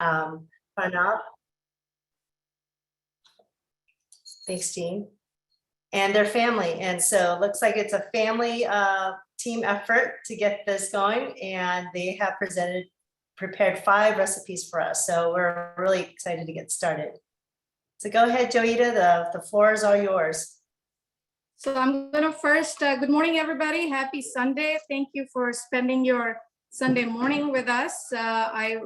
Pranav. Thanks, Dean. And their family. And so it looks like it's a family team effort to get this going. And they have prepared 5 recipes for us. So we're really excited to get started. So go ahead, Joita, the floor is all yours. So I'm going to first, good morning, everybody. Happy Sunday. Thank you for spending your Sunday morning with us. I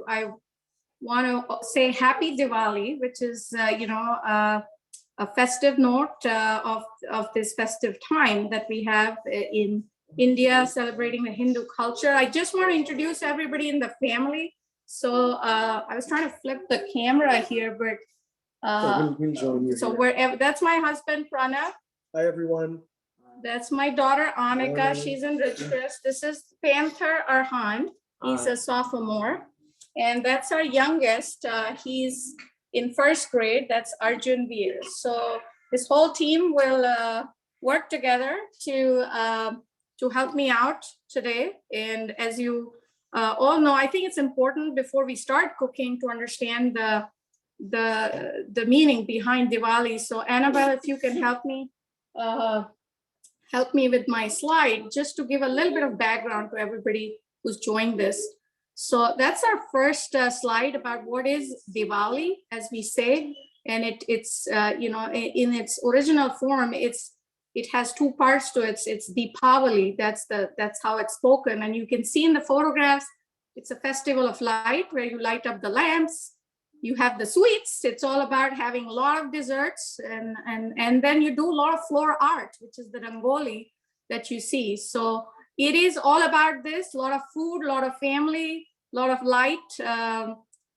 want to say happy Diwali, which is, a festive note of this festive time that we have in India, celebrating the Hindu culture. I just want to introduce everybody in the family. So I was trying to flip the camera here, but so wherever, that's my husband, Pranav. Hi, everyone. That's my daughter, Anika. She's in Richcrest. This is Panther Arhan. He's a sophomore. And that's our youngest. He's in 1st grade. That's Arjun Veer. So this whole team will work together to help me out today. And as you all know, I think it's important before we start cooking to understand the meaning behind Diwali. So Annabelle, if you can help me with my slide, just to give a little bit of background to everybody who's joined this. So that's our first slide about what is Diwali, as we say, and it's in its original form, it has 2 parts to it. It's Deepavali, that's how it's spoken, and you can see in the photographs, it's a festival of light where you light up the lamps. You have the sweets. It's all about having a lot of desserts, and then you do a lot of floor art, which is the rangoli that you see. So it is all about this, a lot of food, a lot of family, a lot of light,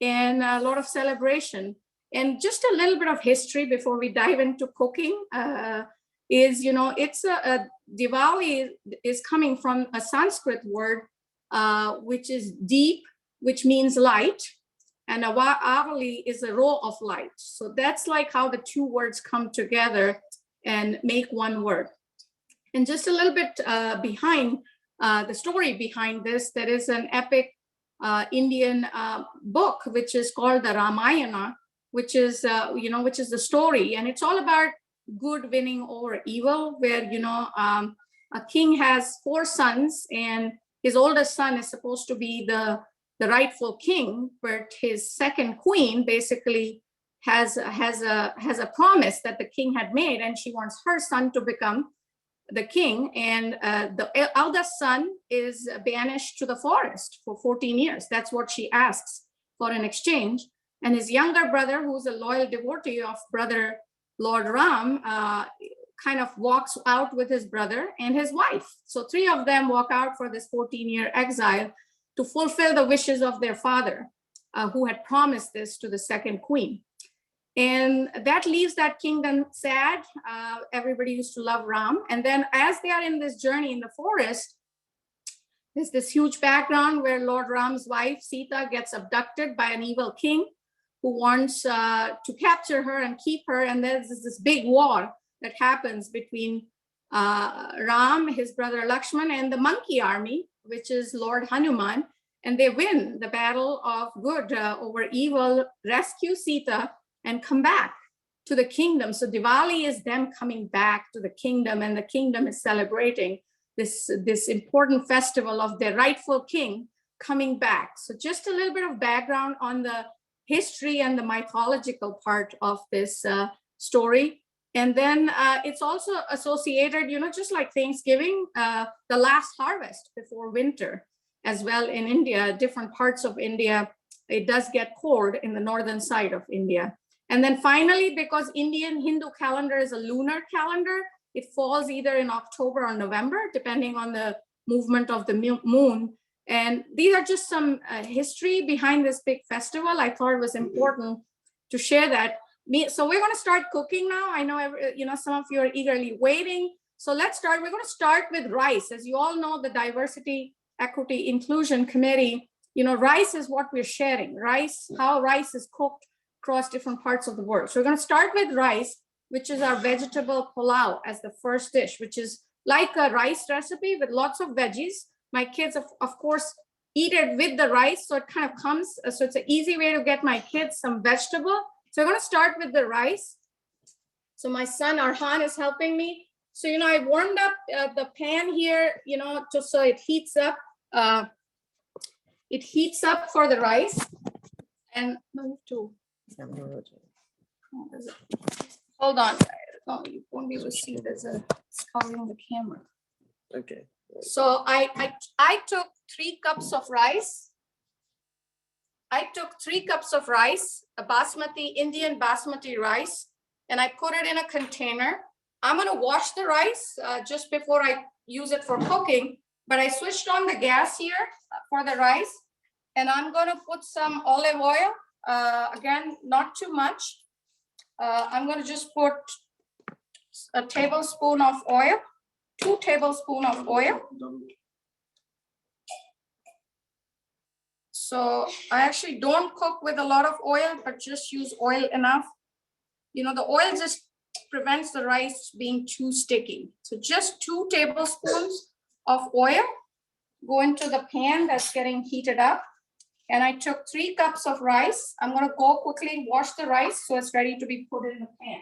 and a lot of celebration. And just a little bit of history before we dive into cooking is, it's Diwali is coming from a Sanskrit word, which is deep, which means light. And Avali is a row of light. So that's like how the 2 words come together and make one word. And just a little bit behind the story behind this, there is an epic Indian book, which is called the Ramayana, which is the story. And it's all about good winning over evil, where, a king has 4 sons, and his oldest son is supposed to be the rightful king, but his second queen basically has a promise that the king had made, and she wants her son to become the king. And the eldest son is banished to the forest for 14 years. That's what she asks for in exchange. And his younger brother, who's a loyal devotee of brother Lord Ram, kind of walks out with his brother and his wife. So 3 of them walk out for this 14-year exile to fulfill the wishes of their father, who had promised this to the second queen. And that leaves that kingdom sad. Everybody used to love Ram. And then as they are in this journey in the forest, there's this huge background where Lord Ram's wife, Sita, gets abducted by an evil king who wants to capture her and keep her. And there's this big war that happens between Ram, his brother Lakshman, and the monkey army, which is Lord Hanuman, and they win the battle of good over evil, rescue Sita, and come back to the kingdom. So Diwali is them coming back to the kingdom, and the kingdom is celebrating this important festival of their rightful king coming back. So just a little bit of background on the history and the mythological part of this story. And then it's also associated, just like Thanksgiving, the last harvest before winter as well in India, different parts of India, it does get cold in the northern side of India. And then finally, because Indian Hindu calendar is a lunar calendar, it falls either in October or November, depending on the movement of the moon. And these are just some history behind this big festival. I thought it was important to share that. So we're going to start cooking now. I know, some of you are eagerly waiting. So let's start. We're going to start with rice. As you all know, the Diversity, Equity, Inclusion Committee, rice is what we're sharing. Rice, how rice is cooked across different parts of the world. So we're going to start with rice, which is our vegetable pulao as the first dish, which is like a rice recipe with lots of veggies. My kids, of course, eat it with the rice. So it kind of comes, so it's an easy way to get my kids some vegetable. So I'm gonna start with the rice. So my son Arhan is helping me. So, I warmed up the pan here, just so it heats up. It heats up for the rice. And hold on. Oh, you won't be able to see. It's covering the camera. Okay. So I took 3 cups of rice. I took 3 cups of rice, a basmati, Indian basmati rice, and I put it in a container. I'm going to wash the rice just before I use it for cooking, but I switched on the gas here for the rice, and I'm going to put some olive oil. Again, not too much. I'm going to just put a tablespoon of oil, 2 tablespoons of oil. So I actually don't cook with a lot of oil, but just use oil enough. The oil just prevents the rice being too sticky. So just 2 tablespoons of oil go into the pan that's getting heated up. And I took 3 cups of rice. I'm going to go quickly wash the rice so it's ready to be put in the pan.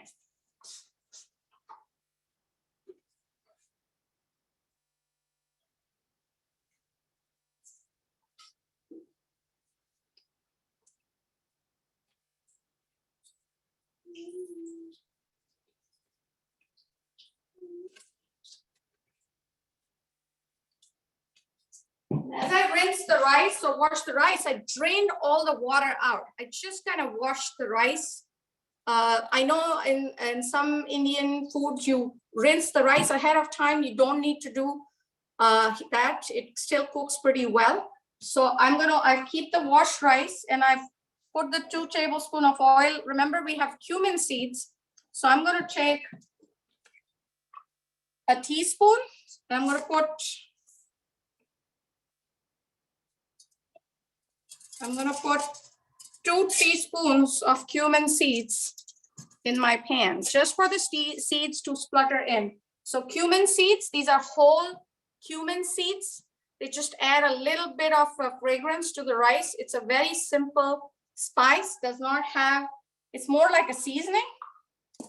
As I rinse the rice or wash the rice, I drained all the water out. I just kind of washed the rice. I know in some Indian foods, you rinse the rice ahead of time. You don't need to do that. It still cooks pretty well. So I keep the washed rice and I've put the 2 tablespoons of oil. Remember, we have cumin seeds. So I'm going to take a teaspoon and I'm going to put I'm going to put 2 teaspoons of cumin seeds in my pan, just for the seeds to splutter in. So cumin seeds, these are whole cumin seeds. They just add a little bit of fragrance to the rice. It's a very simple spice, does not have, it's more like a seasoning.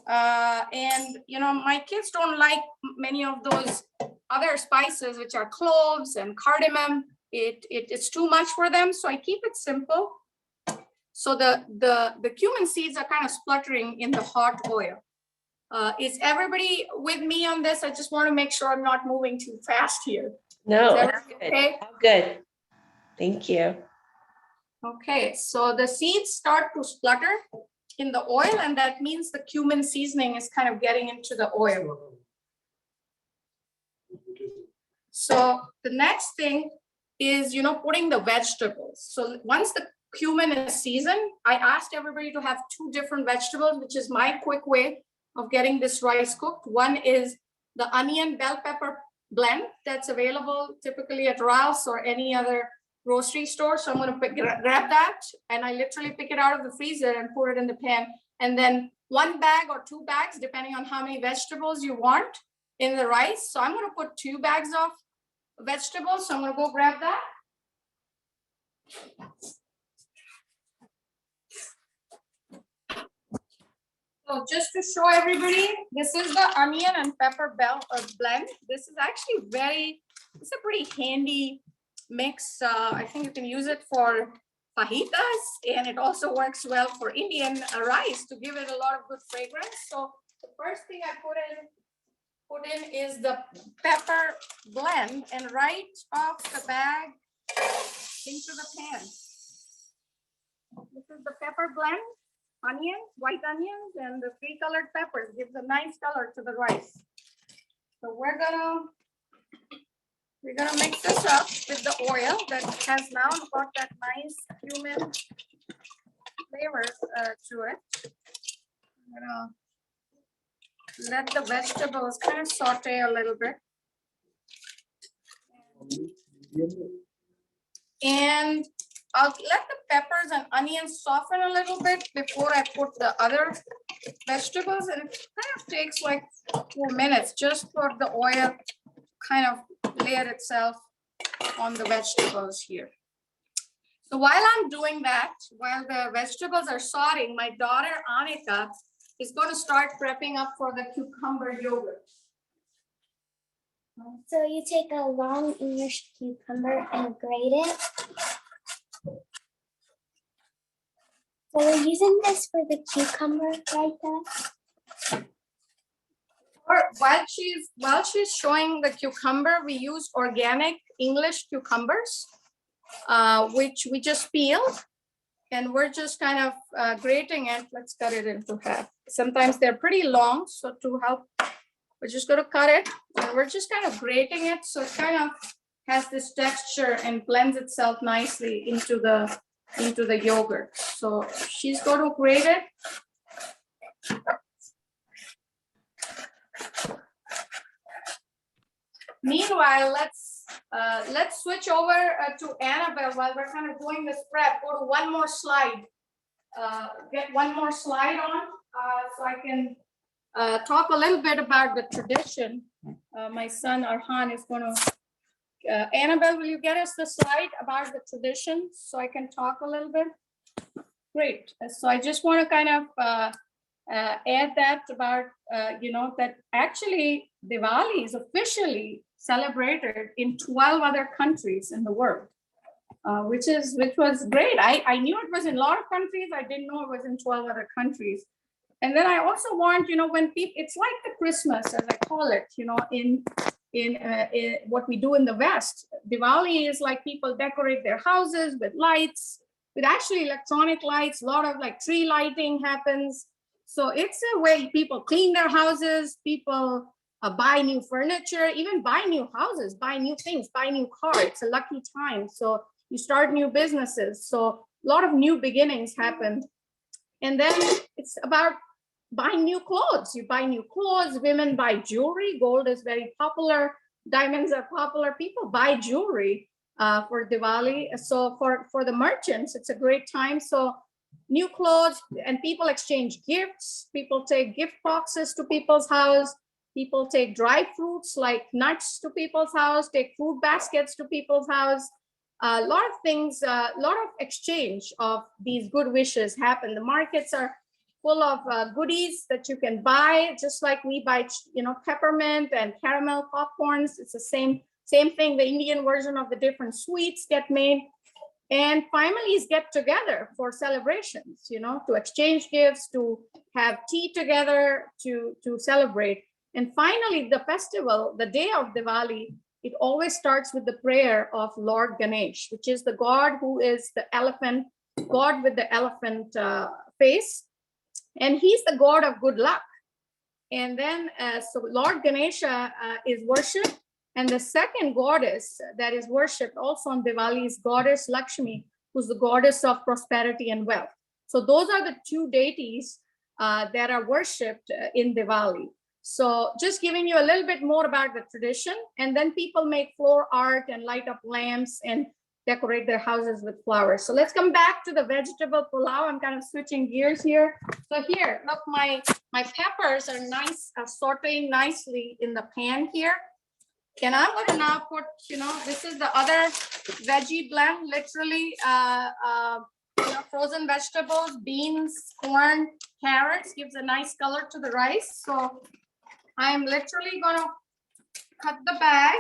And my kids don't like many of those other spices, which are cloves and cardamom. It's too much for them, so I keep it simple. So the cumin seeds are kind of spluttering in the hot oil. Is everybody with me on this? I just want to make sure I'm not moving too fast here. No, Is that's good. okay? I'm good. Thank you. Okay, so the seeds start to splutter in the oil, and that means the cumin seasoning is kind of getting into the oil. So the next thing is, putting the vegetables. So once the cumin is seasoned, I asked everybody to have 2 different vegetables, which is my quick way of getting this rice cooked. One is the onion bell pepper blend that's available typically at Ralph's or any other grocery store. So I'm going to grab that, and I literally pick it out of the freezer and put it in the pan. And then 1 bag or 2 bags, depending on how many vegetables you want in the rice. So I'm going to put 2 bags of vegetables. So I'm going to go grab that. So just to show everybody, this is the onion and pepper blend. This is actually it's a pretty handy mix. I think you can use it for fajitas, and it also works well for Indian rice to give it a lot of good fragrance. So the first thing I put in is the pepper blend, and right off the bag into the pan. This is the pepper blend, onion, white onions, and the 3 colored peppers. Gives a nice color to the rice. So we're gonna mix this up with the oil that has now got that nice cumin flavor to it. I'm gonna let the vegetables kind of saute a little bit. And I'll let the peppers and onions soften a little bit before I put the other vegetables. And it kind of takes like 4 minutes just for the oil kind of layer itself on the vegetables here. So while I'm doing that, while the vegetables are sorting, my daughter Anika is going to start prepping up for the cucumber yogurt. So you take a long English cucumber and grate it. So we're using this for the cucumber raita. Or while she's showing the cucumber, we use organic English cucumbers, which we just peeled, and we're just kind of grating it. Let's cut it into half. Sometimes they're pretty long, so to help, we're just going to cut it, and we're just kind of grating it so it kind of has this texture and blends itself nicely into the yogurt. So she's going to grate it. Meanwhile, let's switch over to Annabelle while we're kind of doing this prep. Go to one more slide. Get one more slide on so I can talk a little bit about the tradition. My son Arhan is going to. Annabelle, will you get us the slide about the tradition so I can talk a little bit? Great. So I just want to kind of add that about that actually Diwali is officially celebrated in 12 other countries in the world, which was great. I knew it was in a lot of countries. I didn't know it was in 12 other countries. And then I also want, when people, it's like the Christmas, as I call it, in what we do in the West. Diwali is like people decorate their houses with lights, with actually electronic lights. A lot of like tree lighting happens. So it's a way people clean their houses, people buy new furniture, even buy new houses, buy new things, buy new cars. It's a lucky time. So you start new businesses. So a lot of new beginnings happen. And then it's about buying new clothes. You buy new clothes, women buy jewelry. Gold is very popular. Diamonds are popular. People buy jewelry for Diwali. So for the merchants, it's a great time. So new clothes, and people exchange gifts. People take gift boxes to people's house. People take dry fruits like nuts to people's house, take fruit baskets to people's house. A lot of things, a lot of exchange of these good wishes happen. The markets are full of goodies that you can buy, just like we buy, peppermint and caramel popcorns. It's the same thing. The Indian version of the different sweets get made. And families get together for celebrations, to exchange gifts, to have tea together, to celebrate. And finally, the festival, the day of Diwali, it always starts with the prayer of Lord Ganesh, which is the god who is the elephant, god with the elephant face. And he's the god of good luck. And then, so Lord Ganesha is worshipped. And the second goddess that is worshipped also on Diwali is goddess Lakshmi, who's the goddess of prosperity and wealth. So those are the two deities that are worshipped in Diwali. So just giving you a little bit more about the tradition, and then people make floor art and light up lamps and decorate their houses with flowers. So let's come back to the vegetable pulao. I'm kind of switching gears here. So here, look, my peppers are nice, sauteing nicely in the pan here. And I'm going to now put, this is the other veggie blend, literally, frozen vegetables, beans, corn, carrots, gives a nice color to the rice. So I'm literally going to cut the bag.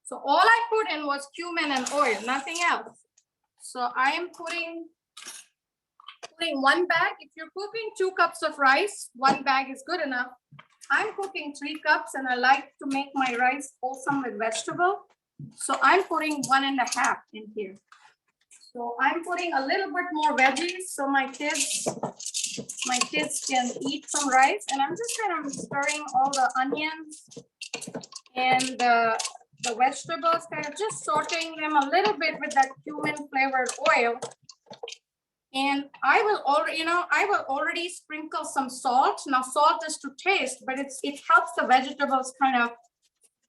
So all I put in was cumin and oil, nothing else. So I am putting one bag. If you're cooking 2 cups of rice, 1 bag is good enough. I'm cooking 3 cups, and I like to make my rice wholesome with vegetable. So I'm putting 1.5 in here. So I'm putting a little bit more veggies so my kids can eat some rice. And I'm just kind of stirring all the onions and the vegetables, kind of just sauteing them a little bit with that cumin flavored oil. And I will already sprinkle some salt. Now salt is to taste, but it helps the vegetables kind of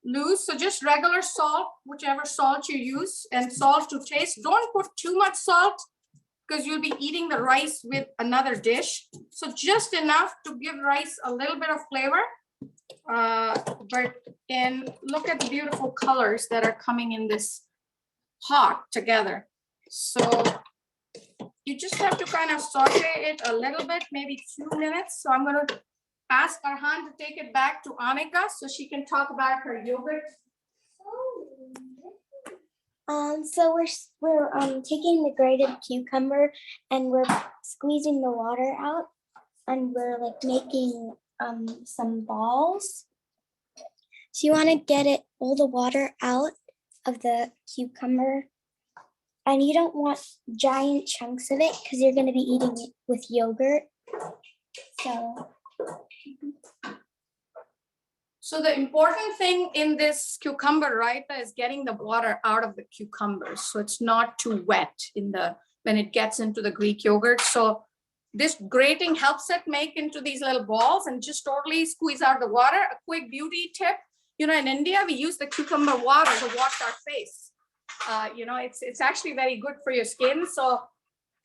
lose. So just regular salt, whichever salt you use, and salt to taste. Don't put too much salt because you'll be eating the rice with another dish. So just enough to give rice a little bit of flavor. And look at the beautiful colors that are coming in this pot together. So you just have to kind of saute it a little bit, maybe 2 minutes. So I'm going to ask Arhan to take it back to Anika so she can talk about her yogurt. So we're taking the grated cucumber and we're squeezing the water out, and we're like making some balls. So you want to get all the water out of the cucumber, and you don't want giant chunks of it because you're going to be eating it with yogurt. So the important thing in this cucumber raita is getting the water out of the cucumbers, so it's not too wet when it gets into the Greek yogurt. So this grating helps it make into these little balls and just totally squeeze out the water. A quick beauty tip, in India, we use the cucumber water to wash our face. It's actually very good for your skin. So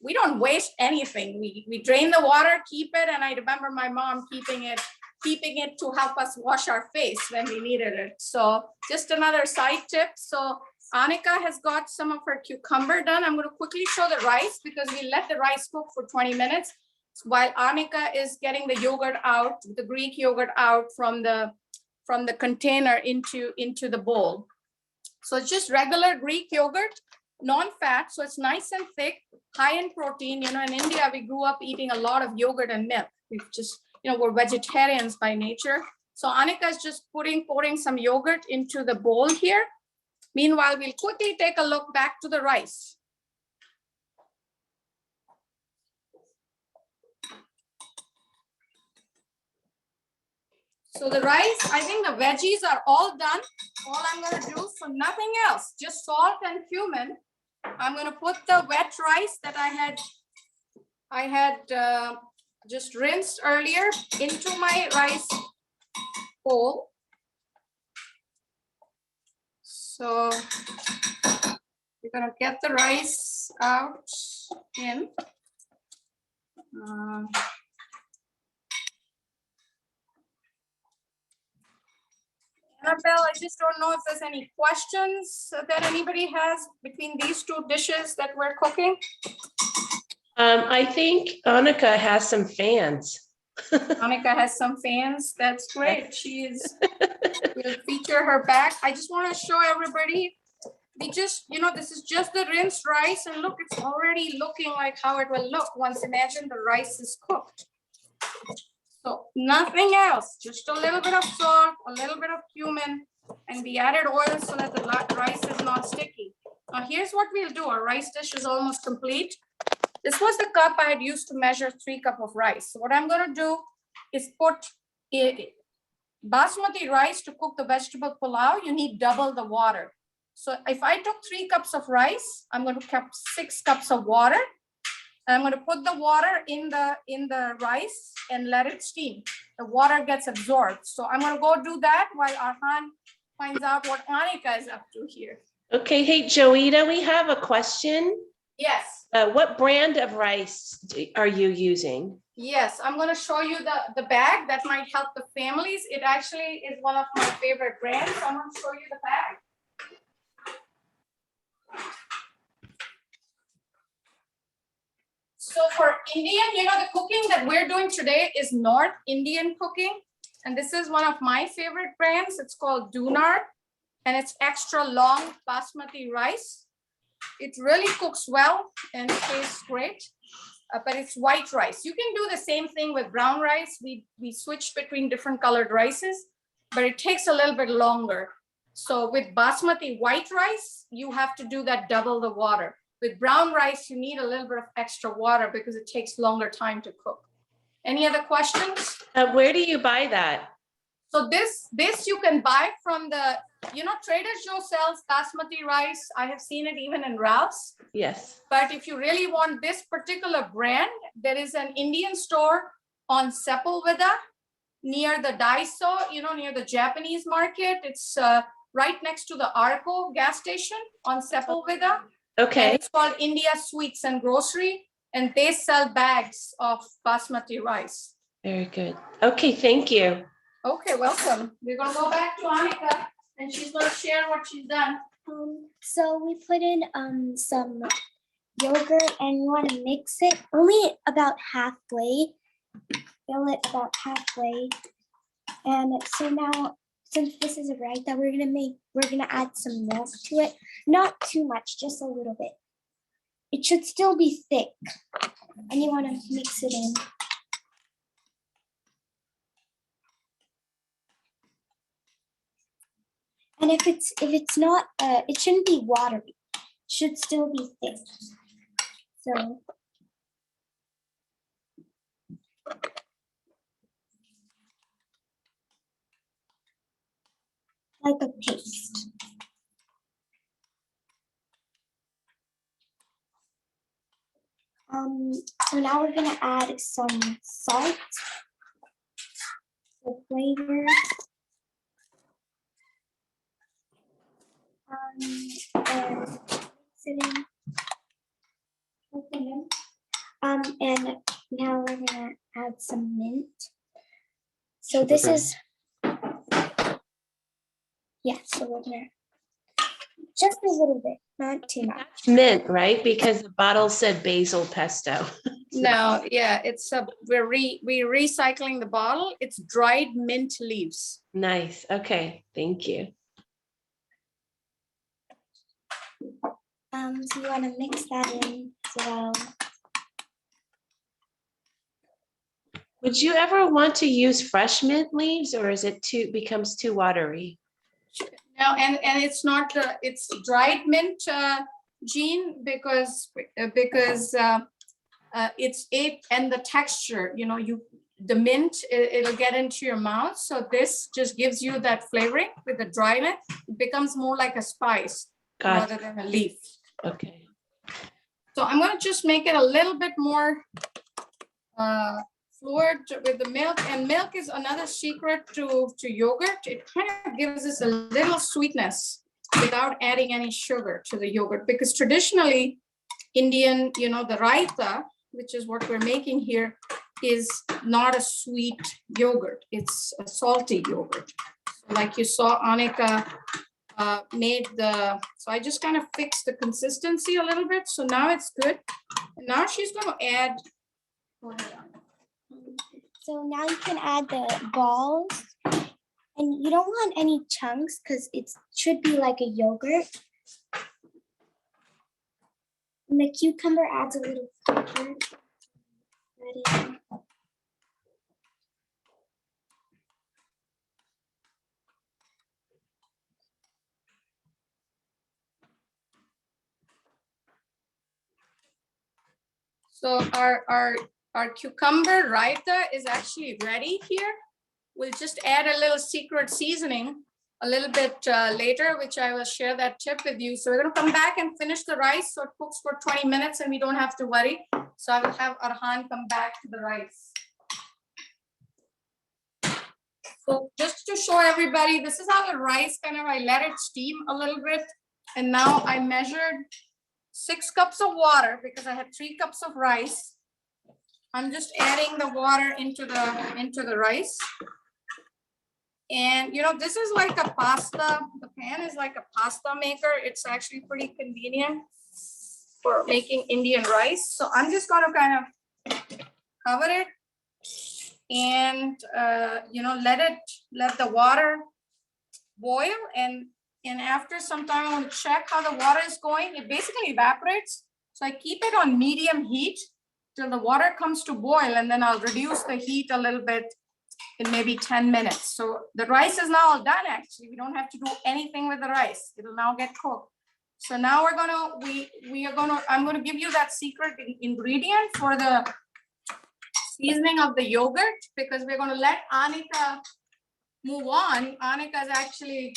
we don't waste anything. We drain the water, keep it. And I remember my mom keeping it to help us wash our face when we needed it. So just another side tip. So Anika has got some of her cucumber done. I'm going to quickly show the rice because we let the rice cook for 20 minutes while Anika is getting the yogurt out, the Greek yogurt out from the container into the bowl. So it's just regular Greek yogurt, non-fat. So it's nice and thick, high in protein. In India, we grew up eating a lot of yogurt and milk. We've just, we're vegetarians by nature. So Anika is just pouring some yogurt into the bowl here. Meanwhile, we'll quickly take a look back to the rice. So the rice, I think the veggies are all done. All I'm going to do, so nothing else, just salt and cumin. I'm going to put the wet rice that I had just rinsed earlier into my rice bowl. So we're going to get the rice out in. Annabelle, I just don't know if there's any questions that anybody has between these two dishes that we're cooking. I think Annika has some fans. Anika has some fans. That's great. We'll feature her back. I just want to show everybody. This is just the rinsed rice, and look, it's already looking like how it will look once, imagine, the rice is cooked. So nothing else, just a little bit of salt, a little bit of cumin, and we added oil so that the rice is not sticky. Now here's what we'll do. Our rice dish is almost complete. This was the cup I had used to measure 3 cups of rice. So what I'm going to do is put basmati rice to cook the vegetable pulao. You need double the water. So if I took 3 cups of rice, I'm going to keep 6 cups of water. And I'm going to put the water in the rice and let it steam. The water gets absorbed. So I'm going to go do that while Arhan finds out what Anika is up to here. Okay, hey, Joita, we have a question. Yes. What brand of rice are you using? Yes, I'm going to show you the bag that might help the families. It actually is one of my favorite brands. So I'm going to show you the bag. So for Indian, the cooking that we're doing today is North Indian cooking. And this is one of my favorite brands. It's called Dunar, and it's extra long basmati rice. It really cooks well and tastes great, but it's white rice. You can do the same thing with brown rice. We switched between different colored rices, but it takes a little bit longer. So with basmati white rice, you have to do that double the water. With brown rice, you need a little bit of extra water because it takes longer time to cook. Any other questions? Where do you buy that? So this you can buy from the, Trader Joe sells basmati rice. I have seen it even in Ralph's. Yes. But if you really want this particular brand, there is an Indian store on Sepulveda near the Daiso, near the Japanese market. It's right next to the Arco gas station on Sepulveda. Okay. And it's called India Sweets and Grocery, and they sell bags of basmati rice. Very good. Okay, thank you. Okay, welcome. We're going to go back to Anika, and she's going to share what she's done. So we put in some yogurt and you want to mix it only about halfway. Fill it about halfway. And so now, since this is a raita, we're gonna add some milk to it. Not too much, just a little bit. It should still be thick. And you want to mix it in. And if it's not, it shouldn't be watery. It should still be thick. So like a paste. So now we're gonna add some salt for flavor. And mix it in. Okay. And now we're gonna add some mint. So this is, yeah, so we're gonna, just a little bit, not too much. Mint, right? Because the bottle said basil pesto. No, yeah, it's we're recycling the bottle. It's dried mint leaves. Nice. Okay. Thank you. So you wanna mix that in as well. Would you ever want to use fresh mint leaves, or is it becomes too watery? No, and it's not it's dried mint, Jean, because it's and the texture, you know, the mint, it'll get into your mouth. So this just gives you that flavoring with the dry mint. It becomes more like a spice rather than a leaf. Okay. So I'm gonna just make it a little bit more fluid with the milk, and milk is another secret to yogurt. It kind of gives us a little sweetness without adding any sugar to the yogurt, because traditionally Indian, you know, the raita, which is what we're making here, is not a sweet yogurt. It's a salty yogurt. So like you saw Anika made so I just kind of fixed the consistency a little bit. So now it's good. And now she's going to add, go ahead, Anika. So now you can add the balls, and you don't want any chunks because it should be like a yogurt. And the cucumber adds a little flavor. So our cucumber raita is actually ready here. We'll just add a little secret seasoning a little bit later, which I will share that tip with you. So we're going to come back and finish the rice. So it cooks for 20 minutes and we don't have to worry. So I will have Arhan come back to the rice. So just to show everybody, this is how the rice I let it steam a little bit. And now I measured 6 cups of water because I had 3 cups of rice. I'm just adding the water into the rice. And you know, this is like a pasta, the pan is like a pasta maker. It's actually pretty convenient for making Indian rice. So I'm just gonna kind of cover it and you know, let the water boil, and after some time I want to check how the water is going. It basically evaporates. So I keep it on medium heat till the water comes to boil, and then I'll reduce the heat a little bit in maybe 10 minutes. So the rice is now all done. Actually, we don't have to do anything with the rice. It'll now get cooked. So now I'm gonna give you that secret ingredient for the seasoning of the yogurt, because we're gonna let Anika move on. Anika is actually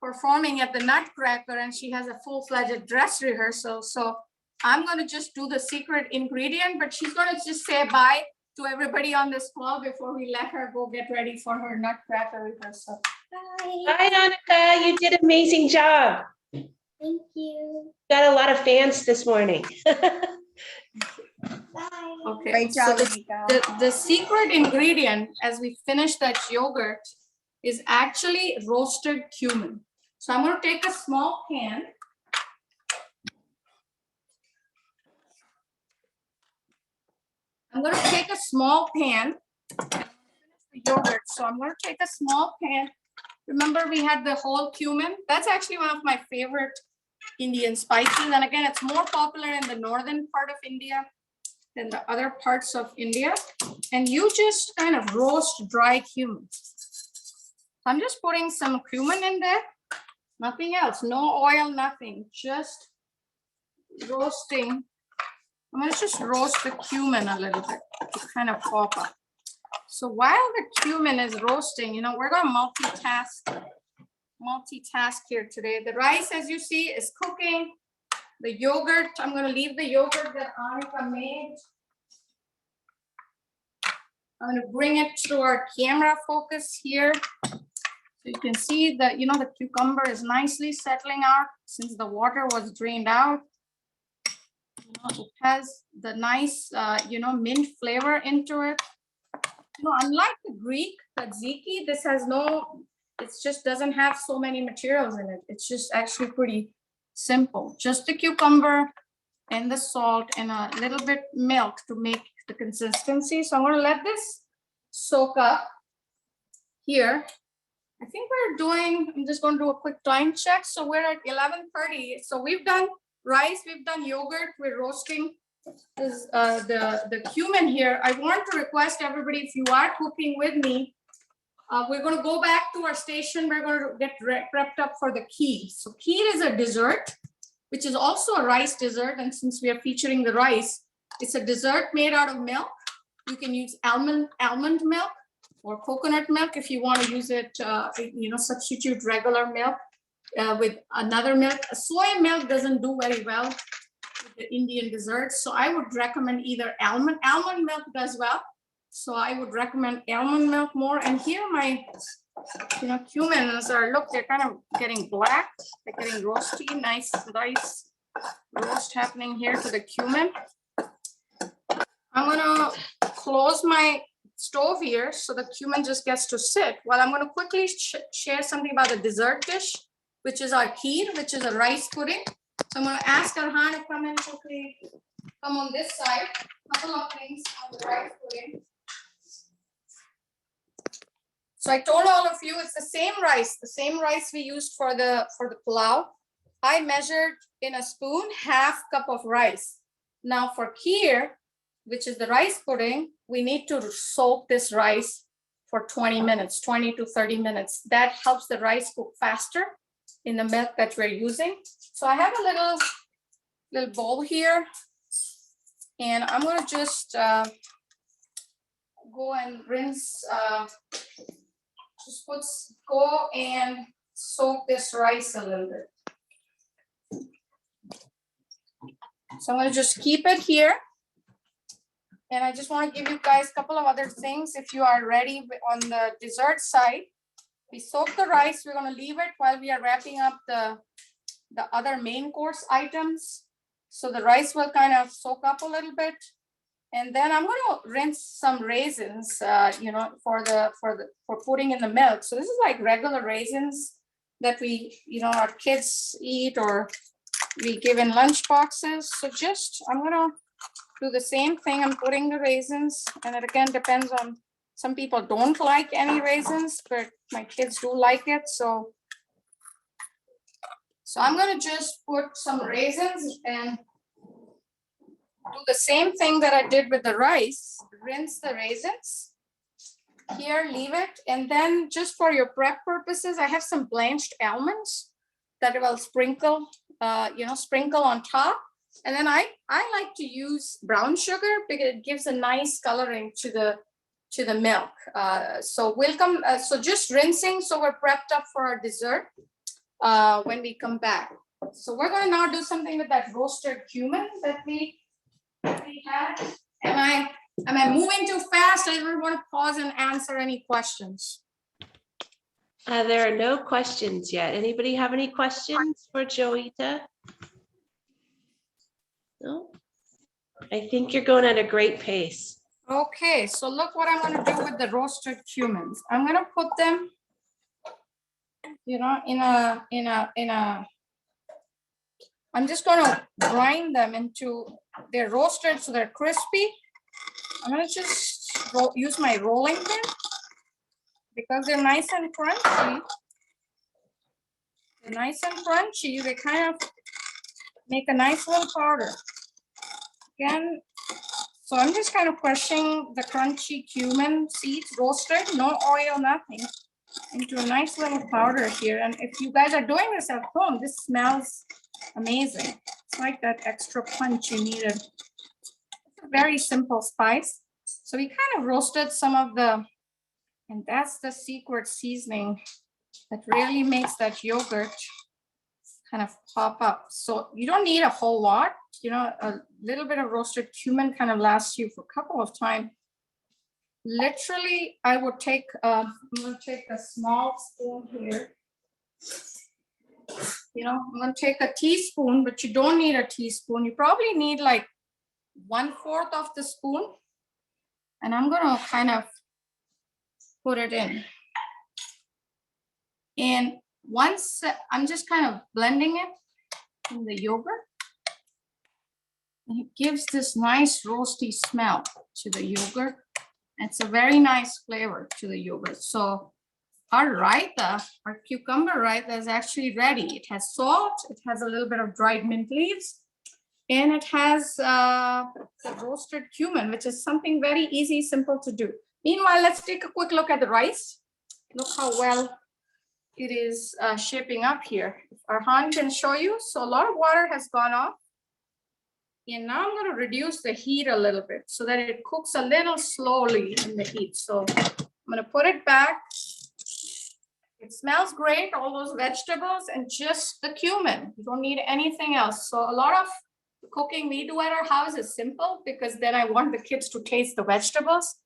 performing at the Nutcracker and she has a full-fledged dress rehearsal. So I'm gonna just do the secret ingredient, but she's gonna just say bye to everybody on this call before we let her go get ready for her Nutcracker rehearsal. Bye. Hi, Annika. You did an amazing job. Thank you. Got a lot of fans this morning. Bye. Okay. Great so job, the secret ingredient as we finish that yogurt is actually roasted cumin. So I'm going to take a small can. I'm gonna take a small pan. The yogurt, so I'm gonna take a small pan. Remember we had the whole cumin? That's actually one of my favorite Indian spices. And again, it's more popular in the northern part of India than the other parts of India. And you just kind of roast dry cumin. I'm just putting some cumin in there, nothing else, no oil, nothing, just roasting. I'm gonna just roast the cumin a little bit to kind of pop up. So while the cumin is roasting, you know, we're gonna multitask here today. The rice, as you see, is cooking. The yogurt, I'm gonna leave the yogurt that Anika made. I'm gonna bring it to our camera focus here. So you can see that, you know, the cucumber is nicely settling out since the water was drained out. You know, it has the nice, you know, mint flavor into it. You know, unlike the Greek tzatziki, this has no, it just doesn't have so many materials in it. It's just actually pretty simple. Just the cucumber and the salt and a little bit milk to make the consistency. So I'm going to let this soak up here. I think we're doing, I'm just going to do a quick time check. So we're at 11:30. So we've done rice, we've done yogurt, we're roasting this, the cumin here. I want to request everybody, if you are cooking with me, we're going to go back to our station. We're going to get prepped up for the kheer. So kheer is a dessert, which is also a rice dessert. And since we are featuring the rice, it's a dessert made out of milk. You can use almond milk or coconut milk if you want to use it, you know, substitute regular milk with another milk. Soy milk doesn't do very well with the Indian desserts. So I would recommend either almond milk does well. So I would recommend almond milk more. And here my, you know, cumins are, look, they're kind of getting black. They're getting roasty, nice roast happening here to the cumin. I'm gonna close my stove here so the cumin just gets to sit. Well, I'm gonna quickly share something about the dessert dish, which is our kheer, which is a rice pudding. So I'm gonna ask Arhan to come in quickly, come on this side. Couple of things on the rice pudding. So I told all of you it's the same rice we used for the pulao. I measured in a spoon half cup of rice. Now for kheer, which is the rice pudding, we need to soak this rice for 20 minutes, 20 to 30 minutes. That helps the rice cook faster in the milk that we're using. So I have a little bowl here, and I'm gonna just go and rinse, go and soak this rice a little bit. So I'm gonna just keep it here. And I just want to give you guys a couple of other things. If you are ready on the dessert side, we soak the rice. We're going to leave it while we are wrapping up the other main course items. So the rice will kind of soak up a little bit. And then I'm going to rinse some raisins, you know, for putting in the milk. So this is like regular raisins that we, you know, our kids eat or we give in lunch boxes. So just, I'm going to do the same thing. I'm putting the raisins, and it again depends on, some people don't like any raisins, but my kids do like it. So I'm going to just put some raisins and do the same thing that I did with the rice. Rinse the raisins here, leave it, and then just for your prep purposes, I have some blanched almonds that I will sprinkle, you know, sprinkle on top. And then I like to use brown sugar because it gives a nice coloring to the milk. So we'll come, so just rinsing. So we're prepped up for our dessert when we come back. So we're going to now do something with that roasted cumin that we had. Am I moving too fast? I really want to pause and answer any questions. There are no questions yet. Anybody have any questions for Joita? No, I think you're going at a great pace. Okay, so look what I'm going to do with the roasted cumins. I'm going to put them, you know, I'm just going to grind them into, they're roasted so they're crispy. I'm gonna just use my rolling pin because they're nice and crunchy. They're nice and crunchy. They kind of make a nice little powder. Again, so I'm just kind of crushing the crunchy cumin seeds, roasted, no oil, nothing, into a nice little powder here. And if you guys are doing this at home, this smells amazing. It's like that extra punch you needed. It's a very simple spice. So we kind of roasted some of the, and that's the secret seasoning that really makes that yogurt kind of pop up. So you don't need a whole lot, you know, a little bit of roasted cumin kind of lasts you for a couple of times. Literally, I would take, I'm gonna take a small spoon here. You know, I'm gonna take a teaspoon, but you don't need a teaspoon. You probably need like 1/4 of the spoon. And I'm gonna kind of put it in. And once I'm just kind of blending it in the yogurt, and it gives this nice roasty smell to the yogurt. It's a very nice flavor to the yogurt. So our raita, our cucumber raita is actually ready. It has salt, it has a little bit of dried mint leaves, and it has the roasted cumin, which is something very easy, simple to do. Meanwhile, let's take a quick look at the rice. Look how well it is shaping up here. If Arhan can show you. So a lot of water has gone off. And now I'm going to reduce the heat a little bit so that it cooks a little slowly in the heat. So I'm going to put it back. It smells great, all those vegetables and just the cumin. You don't need anything else. So a lot of the cooking we do at our house is simple because then I want the kids to taste the vegetables.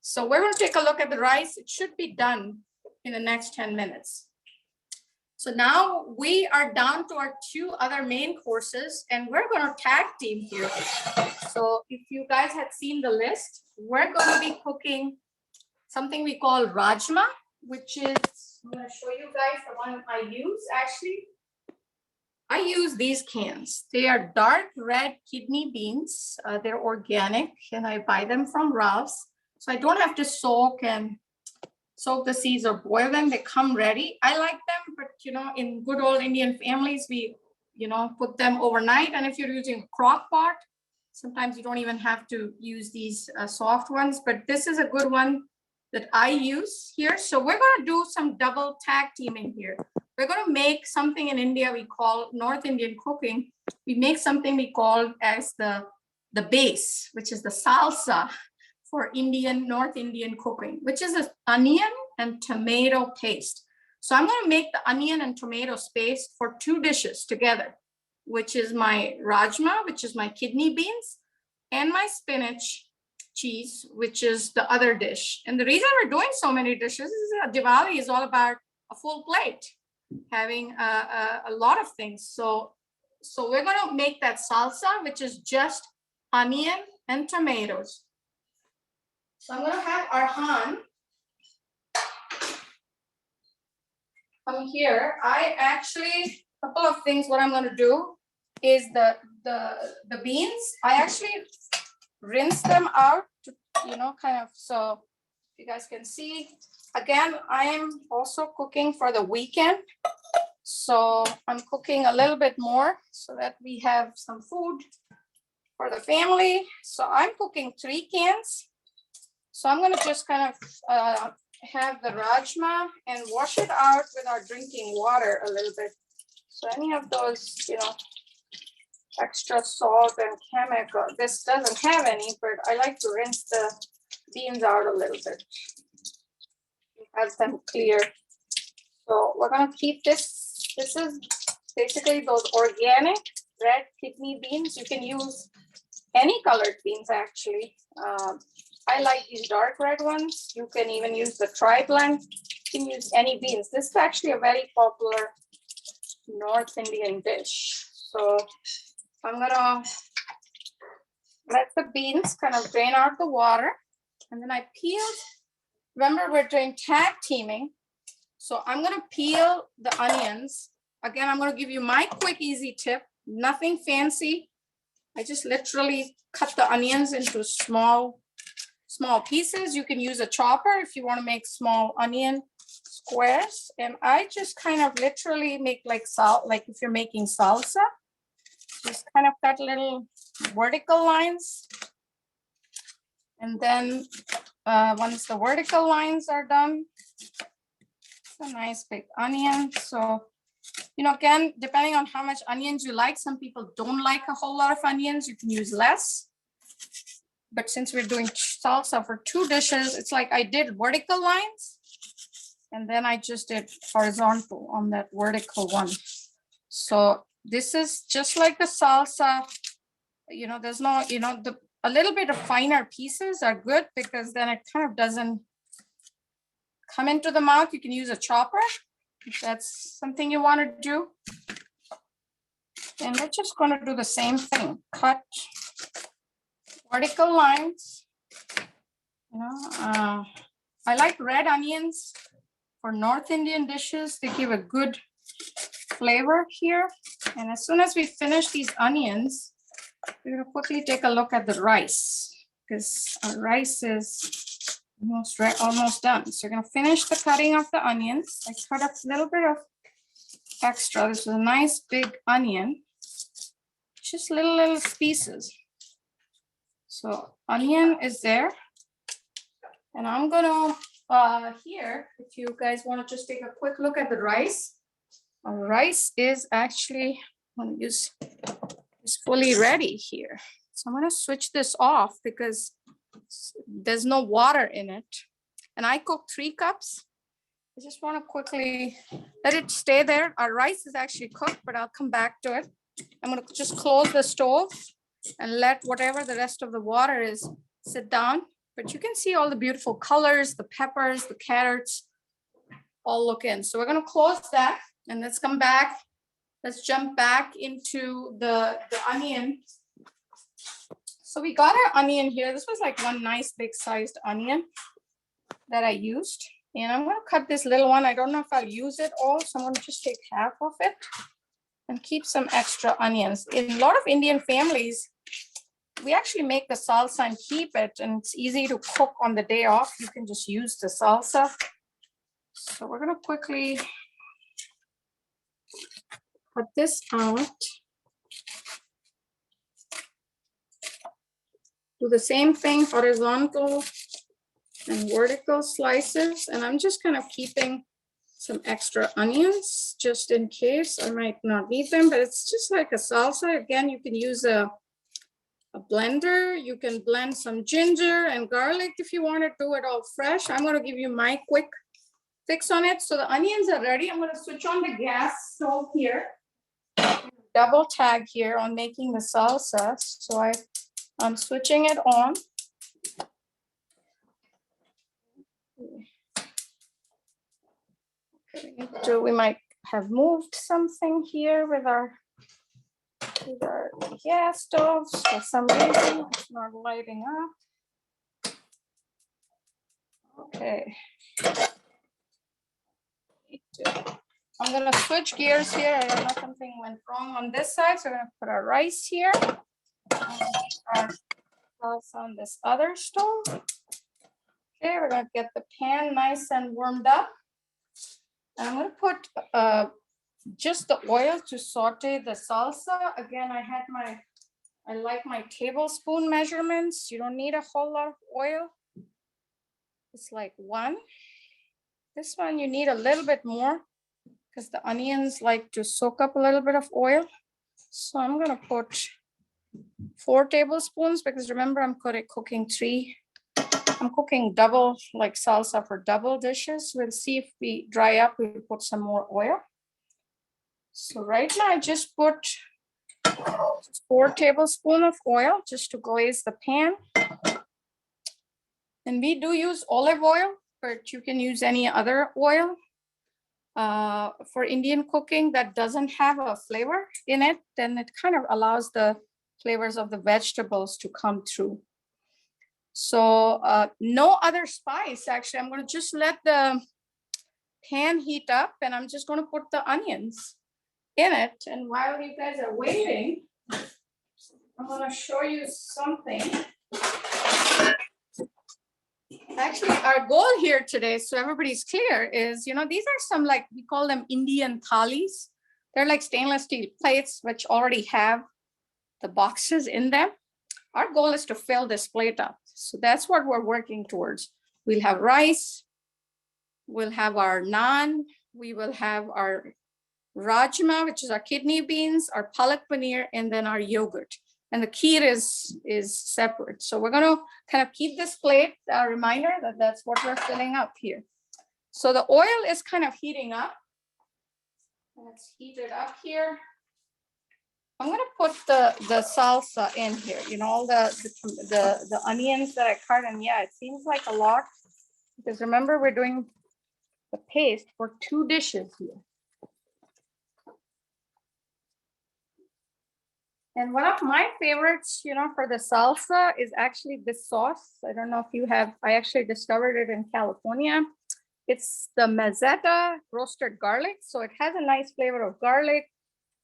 So we're going to take a look at the rice. It should be done in the next 10 minutes. So now we are down to our 2 other main courses and we're going to tag team here. So if you guys had seen the list, we're going to be cooking something we call rajma, which is, I'm going to show you guys the one I use actually. I use these cans. They are dark red kidney beans. They're organic and I buy them from Ralph's. So I don't have to soak the seeds or boil them. They come ready. I like them, but you know, in good old Indian families, we, you know, put them overnight. And if you're using a crock pot, sometimes you don't even have to use these soft ones, but this is a good one that I use here. So we're going to do some double tag teaming here. We're going to make something in India we call North Indian cooking. We make something we call as the base, which is the salsa for North Indian cooking, which is an onion and tomato paste. So I'm going to make the onion and tomato paste for 2 dishes together, which is my rajma, which is my kidney beans, and my spinach cheese, which is the other dish. And the reason we're doing so many dishes is that Diwali is all about a full plate, having a lot of things. So we're going to make that salsa, which is just onion and tomatoes. So I'm going to have Arhan come here. I actually, a couple of things, what I'm going to do is the beans, I actually rinse them out to, you know, kind of, so you guys can see. Again, I am also cooking for the weekend. So I'm cooking a little bit more so that we have some food for the family. So I'm cooking 3 cans. So I'm going to just kind of have the rajma and wash it out with our drinking water a little bit. So any of those, you know, extra salt and chemical, this doesn't have any, but I like to rinse the beans out a little bit. Have them clear. So we're going to keep this. This is basically those organic red kidney beans. You can use any colored beans actually. I like these dark red ones. You can even use the tri-blend. You can use any beans. This is actually a very popular North Indian dish. So I'm gonna let the beans kind of drain out the water. And then I peeled, remember we're doing tag teaming. So I'm gonna peel the onions. Again, I'm gonna give you my quick, easy tip. Nothing fancy. I just literally cut the onions into small small pieces. You can use a chopper if you want to make small onion squares. And I just kind of literally make like salt, like if you're making salsa, just kind of cut little vertical lines. And then once the vertical lines are done, it's a nice big onion. So, you know, again, depending on how much onions you like, some people don't like a whole lot of onions, you can use less. But since we're doing salsa for 2 dishes, it's like I did vertical lines and then I just did horizontal on that vertical one. So this is just like the salsa, you know, there's no, you know, a little bit of finer pieces are good because then it kind of doesn't come into the mouth. You can use a chopper if that's something you want to do. And we're just going to do the same thing. Cut vertical lines. You know, I like red onions for North Indian dishes. They give a good flavor here. And as soon as we finish these onions, we're going to quickly take a look at the rice because our rice is almost done. So we're going to finish the cutting of the onions. I cut up a little bit of extra. This is a nice big onion, just little pieces. So onion is there. And I'm gonna here, if you guys want to just take a quick look at the rice. Our rice is actually, I'm gonna use, is fully ready here. So I'm gonna switch this off because there's no water in it. And I cooked 3 cups. I just want to quickly let it stay there. Our rice is actually cooked, but I'll come back to it. I'm gonna just close the stove and let whatever the rest of the water is sit down. But you can see all the beautiful colors, the peppers, the carrots, all look in. So we're gonna close that and let's come back. Let's jump back into the onion. So we got our onion here. This was like one nice big sized onion that I used. And I'm gonna cut this little one. I don't know if I'll use it all. So I'm gonna just take half of it and keep some extra onions. In a lot of Indian families, we actually make the salsa and keep it, and it's easy to cook on the day off. You can just use the salsa. So we're gonna quickly cut this out. Do the same thing, horizontal and vertical slices. And I'm just kind of keeping some extra onions just in case. I might not need them, but it's just like a salsa. Again, you can use a blender. You can blend some ginger and garlic if you want to do it all fresh. I'm going to give you my quick fix on it. So the onions are ready. I'm going to switch on the gas stove here. Double tag here on making the salsa. So I'm switching it on. Okay, we might have moved something here with our gas stoves. For some reason, it's not lighting up. Okay. I'm gonna switch gears here. I don't know if something went wrong on this side. So we're gonna put our rice here. Our sauce on this other stove. Okay, we're gonna get the pan nice and warmed up. And I'm gonna put just the oil to saute the salsa. Again, I like my tablespoon measurements. You don't need a whole lot of oil. It's like 1. This one you need a little bit more because the onions like to soak up a little bit of oil. So I'm gonna put 4 tablespoons because remember I'm cooking 3. I'm cooking double, like salsa for double dishes. We'll see if we dry up, we'll put some more oil. So right now I just put 4 tablespoons of oil just to glaze the pan. And we do use olive oil, but you can use any other oil for Indian cooking that doesn't have a flavor in it. Then it kind of allows the flavors of the vegetables to come through. So no other spice, actually. I'm going to just let the pan heat up and I'm just going to put the onions in it. And while you guys are waiting, I'm going to show you something. Actually, our goal here today, so everybody's clear, is, these are some, like, we call them Indian thalis. They're like stainless steel plates, which already have the boxes in them. Our goal is to fill this plate up. So that's what we're working towards. We'll have rice, we'll have our naan, we will have our rajma, which is our kidney beans, our palak paneer, and then our yogurt. And the kheer is separate. So we're going to kind of keep this plate a reminder that that's what we're filling up here. So the oil is kind of heating up. Let's heat it up here. I'm going to put the salsa in here, all the onions that I cut. And yeah, it seems like a lot, because remember, we're doing the paste for 2 dishes here. And one of my favorites, for the salsa is actually this sauce. I don't know if you have, I actually discovered it in California. It's the mazzetta roasted garlic. So it has a nice flavor of garlic.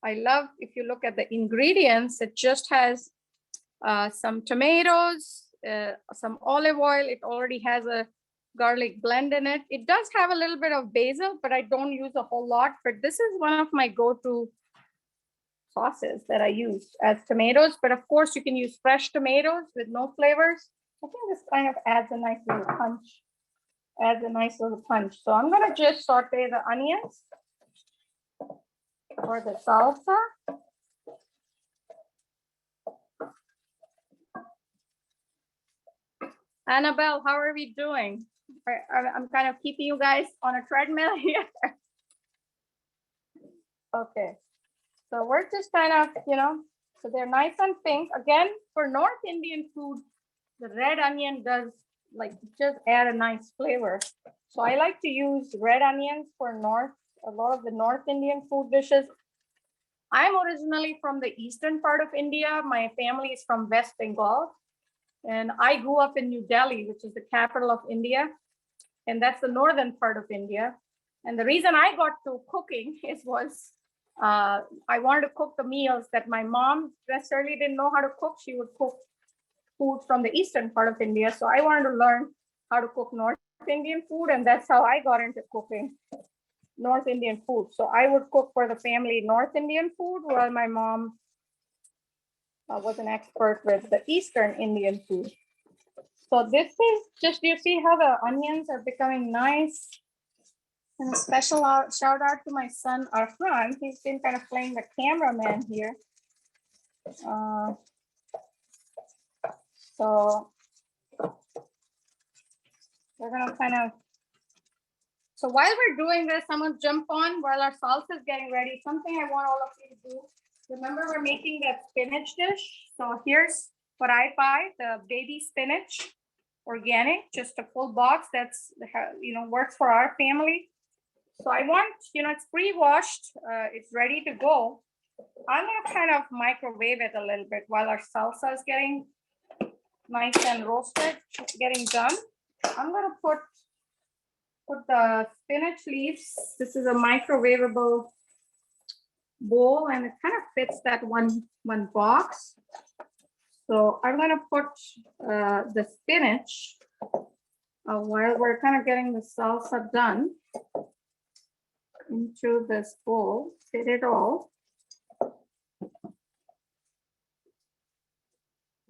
I love, if you look at the ingredients, it just has some tomatoes, some olive oil. It already has a garlic blend in it. It does have a little bit of basil, but I don't use a whole lot. But this is one of my go-to sauces that I use as tomatoes. But of course, you can use fresh tomatoes with no flavors. I think this kind of adds a nice little punch. So I'm going to just saute the onions for the salsa. Annabelle, how are we doing? I'm kind of keeping you guys on a treadmill here. Okay, so we're just kind of, so they're nice and pink. Again, for North Indian food, the red onion does just add a nice flavor. So I like to use red onions for a lot of the North Indian food dishes. I'm originally from the eastern part of India. My family is from West Bengal. And I grew up in New Delhi, which is the capital of India. And that's the northern part of India. And the reason I got to cooking was I wanted to cook the meals that my mom necessarily didn't know how to cook. She would cook food from the eastern part of India. So I wanted to learn how to cook North Indian food. And that's how I got into cooking North Indian food. So I would cook for the family North Indian food while my mom was an expert with the Eastern Indian food. So this is just, you see how the onions are becoming nice. And a special shout out to my son, Arfan. He's been kind of playing the cameraman here. So we're gonna so while we're doing this, I'm gonna jump on while our salsa is getting ready. Something I want all of you to do. Remember, we're making that spinach dish. So here's what I buy, the baby spinach, organic, just a full box. That's, works for our family. So I want, it's pre-washed, it's ready to go. I'm gonna kind of microwave it a little bit while our salsa is getting nice and roasted, getting done. I'm gonna put the spinach leaves. This is a microwavable bowl and it kind of fits that one box. So I'm gonna put the spinach while we're kind of getting the salsa done into this bowl, fit it all.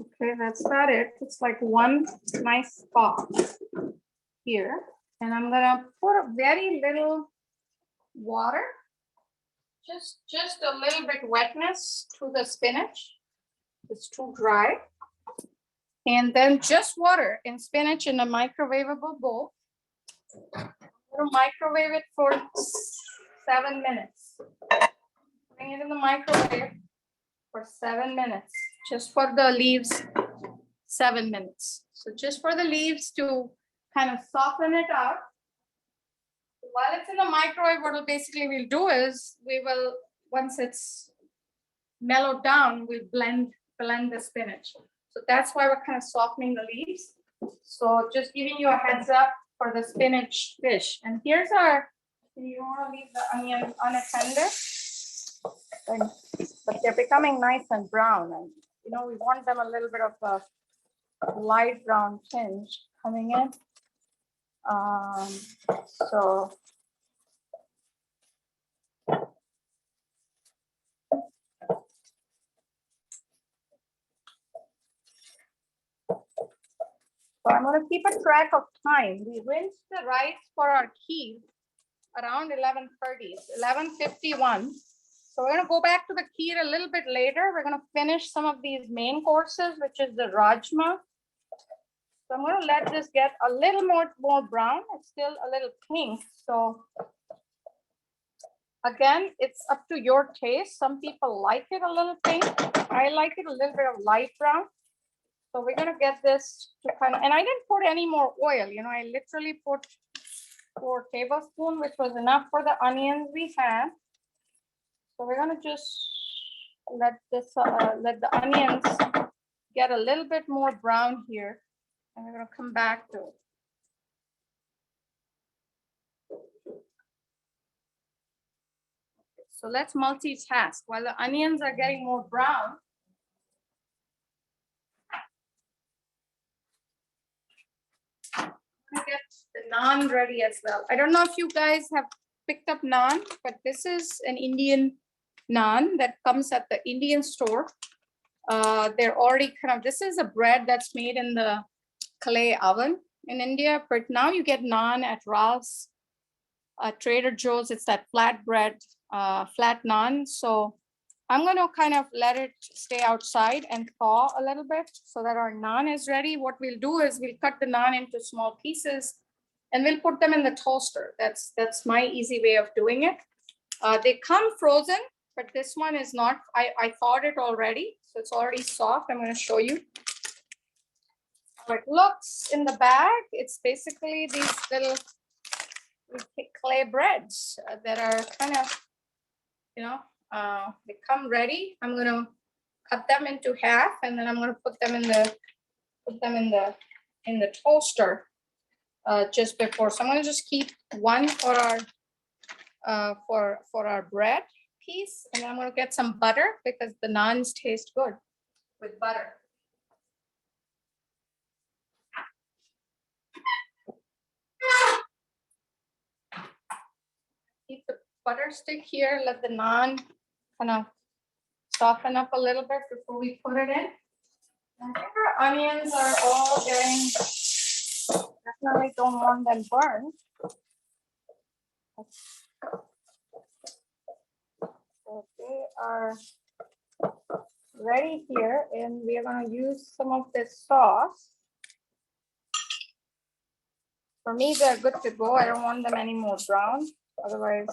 Okay, that's about it. It's like one nice spot here. And I'm gonna put a very little water, just a little bit wetness to the spinach. It's too dry. And then just water and spinach in a microwavable bowl. We'll microwave it for 7 minutes. Bring it in the microwave for 7 minutes. Just for the leaves, 7 minutes. So just for the leaves to kind of soften it out. While it's in the microwave, what we'll do is once it's mellowed down, we'll blend the spinach. So that's why we're kind of softening the leaves. So just giving you a heads up for the spinach dish. And here's you want to leave the onions unattended, but they're becoming nice and brown. And we want them a little bit of a light brown tinge coming in. So I'm going to keep a track of time. We rinsed the rice for our kheer around 11:30, 11:51. So we're going to go back to the kheer a little bit later. We're going to finish some of these main courses, which is the rajma. So I'm going to let this get a little more brown. It's still a little pink. So again, it's up to your taste. Some people like it a little pink. I like it a little bit of light brown. So we're gonna get this to kind of, and I didn't put any more oil, you know, I literally put 4 tablespoons, which was enough for the onions we had. So we're gonna just let this, let the onions get a little bit more brown here. And we're gonna come back to it. So let's multitask while the onions are getting more brown. Get the naan ready as well. I don't know if you guys have picked up naan, but this is an Indian naan that comes at the Indian store. They're already kind of, this is a bread that's made in the clay oven in India, but now you get naan at Ralph's, Trader Joe's. It's that flat bread, flat naan. So I'm going to kind of let it stay outside and thaw a little bit so that our naan is ready. What we'll do is we'll cut the naan into small pieces and we'll put them in the toaster. That's my easy way of doing it. They come frozen, but this one is not. I thawed it already, so it's already soft. I'm going to show you how it looks in the bag. It's basically these little clay breads that are kind of, you know, they come ready. I'm going to cut them into half, and then I'm going to put them in the toaster just before. So I'm going to just keep one for our bread piece, and then I'm going to get some butter because the naans taste good with butter. Keep the butter stick here. Let the naan kind of soften up a little bit before we put it in. I think our onions are all getting, definitely don't want them burned. So they are ready here, and we are going to use some of this sauce. For me, they're good to go. I don't want them any more brown, otherwise.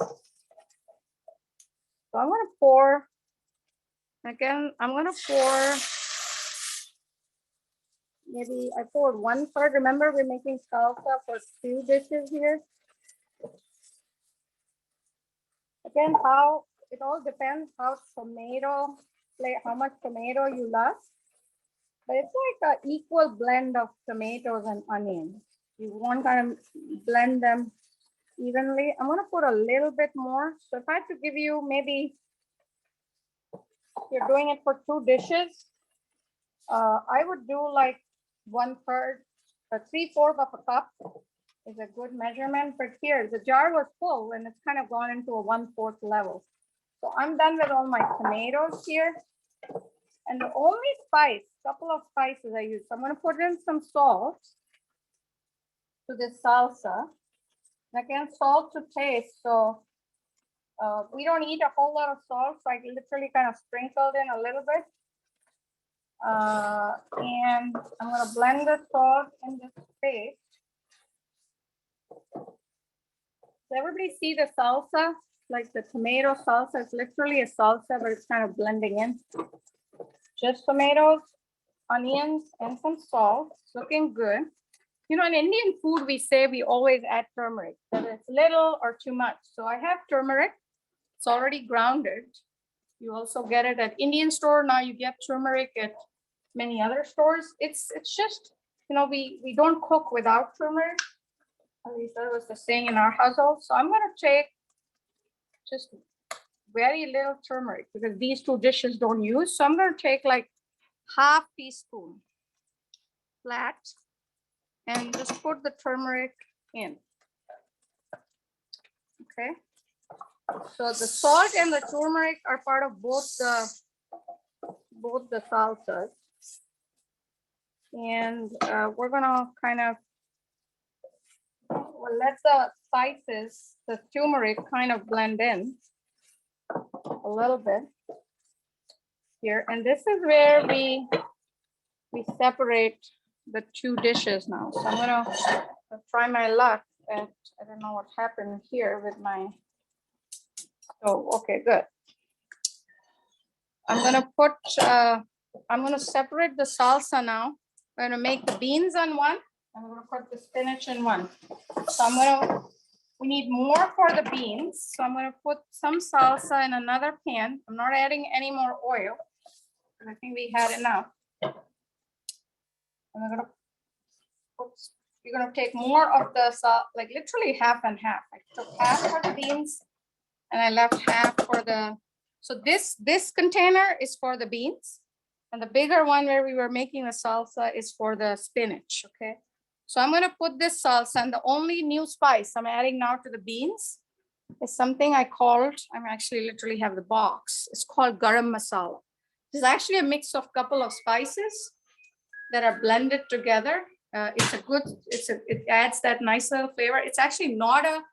So I'm going to pour, again, I'm going to pour, maybe I poured 1/3. Remember, we're making salsa for 2 dishes here. Again, how it all depends how much tomato you love. But it's like an equal blend of tomatoes and onions. You want to kind of blend them evenly. I'm going to put a little bit more. So if I had to give you, maybe if you're doing it for 2 dishes, I would do like 1/3, 3/4 of a cup is a good measurement. But here, the jar was full and it's kind of gone into a 1/4 level. So I'm done with all my tomatoes here. And the only couple of spices I use. So I'm going to put in some salt to this salsa. And again, salt to taste. So we don't eat a whole lot of salt, so I literally kind of sprinkled in a little bit. And I'm going to blend the salt in this paste. Does everybody see the salsa? Like the tomato salsa, it's literally a salsa, but it's kind of blending in. Just tomatoes, onions, and some salt. It's looking good. You know, in Indian food, we say we always add turmeric, whether it's little or too much. So I have turmeric. It's already grounded. You also get it at Indian store. Now you get turmeric at many other stores. It's just, you know, we don't cook without turmeric. At least that was the saying in our household. So I'm going to take just very little turmeric because these 2 dishes don't use. So I'm going to take like 1/2 teaspoon flat and just put the turmeric in. Okay. So the salt and the turmeric are part of both the salsas. And we're gonna kind of, well, let the spices, the turmeric kind of blend in a little bit here. And this is where we separate the two dishes now. So I'm gonna try my luck at, I don't know what happened here with my, oh, okay, good. I'm gonna separate the salsa now. I'm gonna make the beans on one. I'm gonna put the spinach in one. So we need more for the beans. So I'm gonna put some salsa in another pan. I'm not adding any more oil. I think we had enough. And you're gonna take more of the salt, like literally half and half. I took half for the beans and I left half for the, so this container is for the beans. And the bigger one where we were making the salsa is for the spinach, okay? So I'm gonna put this salsa, and the only new spice I'm adding now to the beans is something I called, I'm actually literally have the box. It's called garam masala. It's actually a mix of a couple of spices that are blended together. It adds that nice little flavor. It's actually not a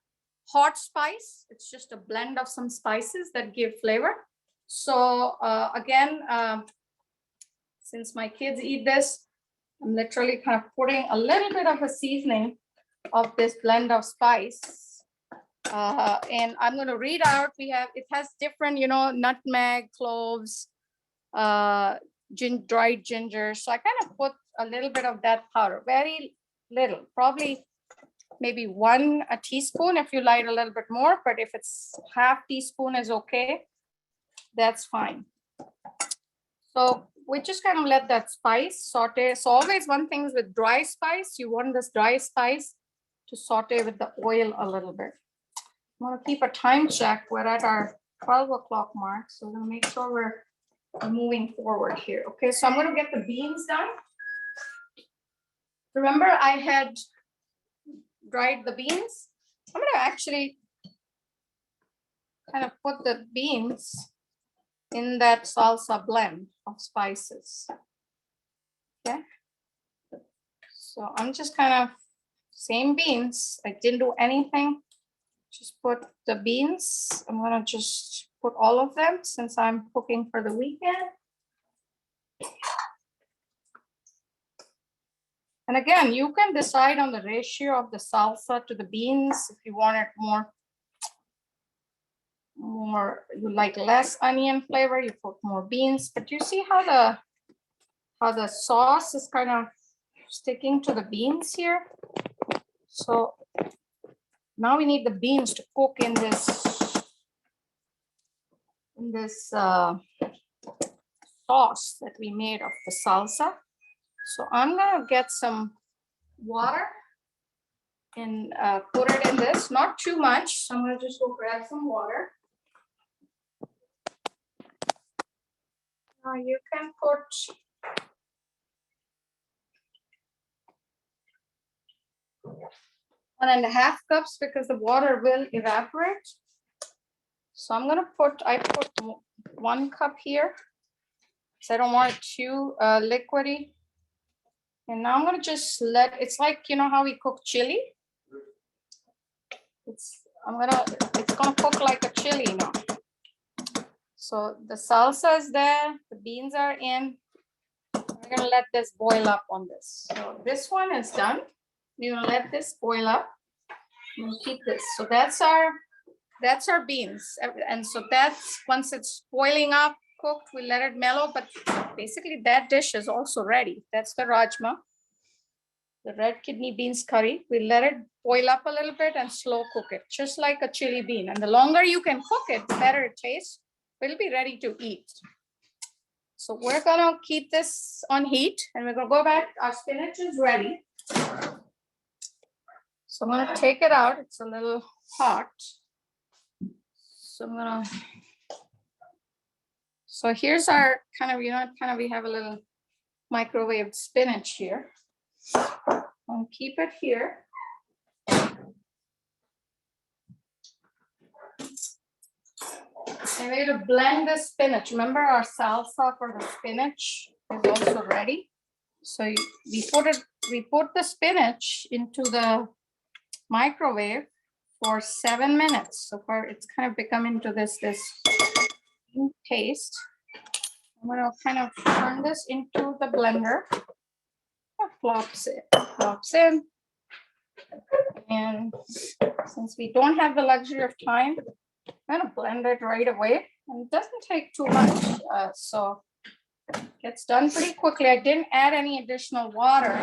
hot spice. It's just a blend of some spices that give flavor. So again, since my kids eat this, I'm literally kind of putting a little bit of a seasoning of this blend of spice. And I'm going to read out, it has different, nutmeg, cloves, dried ginger. So I kind of put a little bit of that powder, very little, probably maybe a teaspoon if you like a little bit more, but if it's half teaspoon is okay, that's fine. So we just kind of let that spice saute. So always one thing is with dry spice, you want this dry spice to saute with the oil a little bit. I want to keep a time check. We're at our 12 o'clock mark. So we're going to make sure we're moving forward here. Okay, so I'm going to get the beans done. Remember I had dried the beans. I'm going to actually kind of put the beans in that salsa blend of spices. Okay. So I'm just kind of same beans. I didn't do anything. Just put the beans. I'm gonna just put all of them since I'm cooking for the weekend. And again, you can decide on the ratio of the salsa to the beans. If you want it more, you like less onion flavor, you put more beans. But you see how the sauce is kind of sticking to the beans here. So now we need the beans to cook in this sauce that we made of the salsa. So I'm gonna get some water and put it in this, not too much. So I'm gonna just go grab some water. Now you can put 1.5 cups because the water will evaporate. So I'm gonna I put 1 cup here. So I don't want it too liquidy. And now I'm gonna just it's like, how we cook chili. It's gonna cook like a chili now. So the salsa is there, the beans are in. We're gonna let this boil up on this. So this one is done. We're gonna let this boil up. We'll keep this. So that's our beans. And so that's, once it's boiling up, cooked, we let it mellow, but basically that dish is also ready. That's the rajma, the red kidney beans curry. We let it boil up a little bit and slow cook it, just like a chili bean. And the longer you can cook it, the better it tastes. It'll be ready to eat. So we're gonna keep this on heat and we're gonna go back. Our spinach is ready. So I'm gonna take it out. It's a little hot. So here's our we have a little microwave spinach here. I'll keep it here. And we're gonna blend the spinach. Remember our salsa for the spinach is also ready. So we put the spinach into the microwave for 7 minutes. So far it's kind of become into this paste. I'm gonna kind of turn this into the blender. It flops in. And since we don't have the luxury of time, I'm gonna blend it right away. And it doesn't take too much, so it gets done pretty quickly. I didn't add any additional water.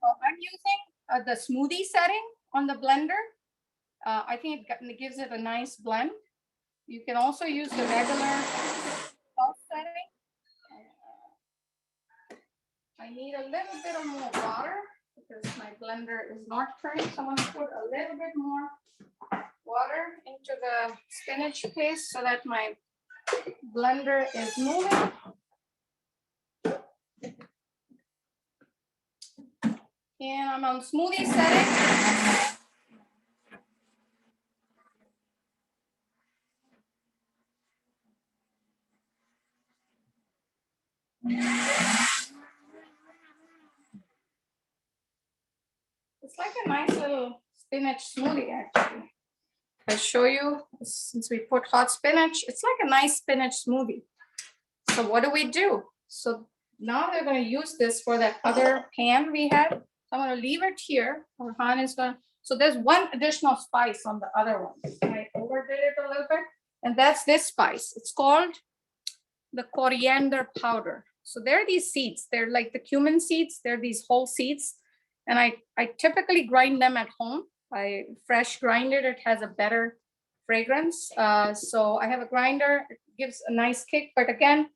So I'm using the smoothie setting on the blender. I think it gives it a nice blend. You can also use the regular salt setting. I need a little bit of more water because my blender is not turning. So I'm going to put a little bit more water into the spinach paste so that my blender is moving. And I'm on smoothie setting. It's like a nice little spinach smoothie, actually. I'll show you, since we put hot spinach, it's like a nice spinach smoothie. So what do? So now they're going to use this for that other pan we had. I'm going to leave it here. Orhan is going to, so there's one additional spice on the other one. I overdid it a little bit. And that's this spice. It's called the coriander powder. So there are these seeds. They're like the cumin seeds. They're these whole seeds. And I typically grind them at home. I fresh grind it. It has a better fragrance. So I have a grinder. It gives a nice kick. But again,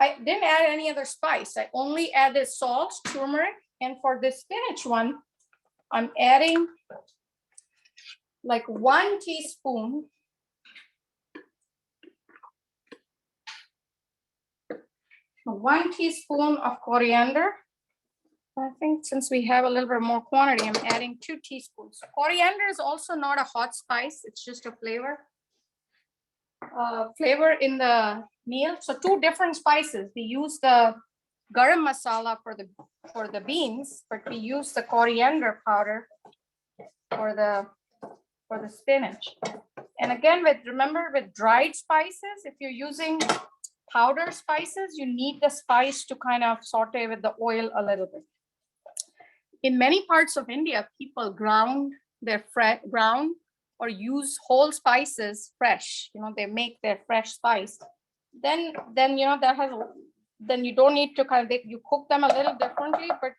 I didn't add any other spice. I only added salt, turmeric. And for this spinach one, I'm adding like 1 teaspoon. One teaspoon of coriander. I think since we have a little bit more quantity, I'm adding 2 teaspoons. Coriander is also not a hot spice. It's just a flavor. Flavor in the meal. So 2 different spices. We use the garam masala for the beans, but we use the coriander powder for the spinach. And again, remember with dried spices, if you're using powder spices, you need the spice to kind of saute with the oil a little bit. In many parts of India, people ground or use whole spices fresh. They make their fresh spice. Then then you don't need to you cook them a little differently. But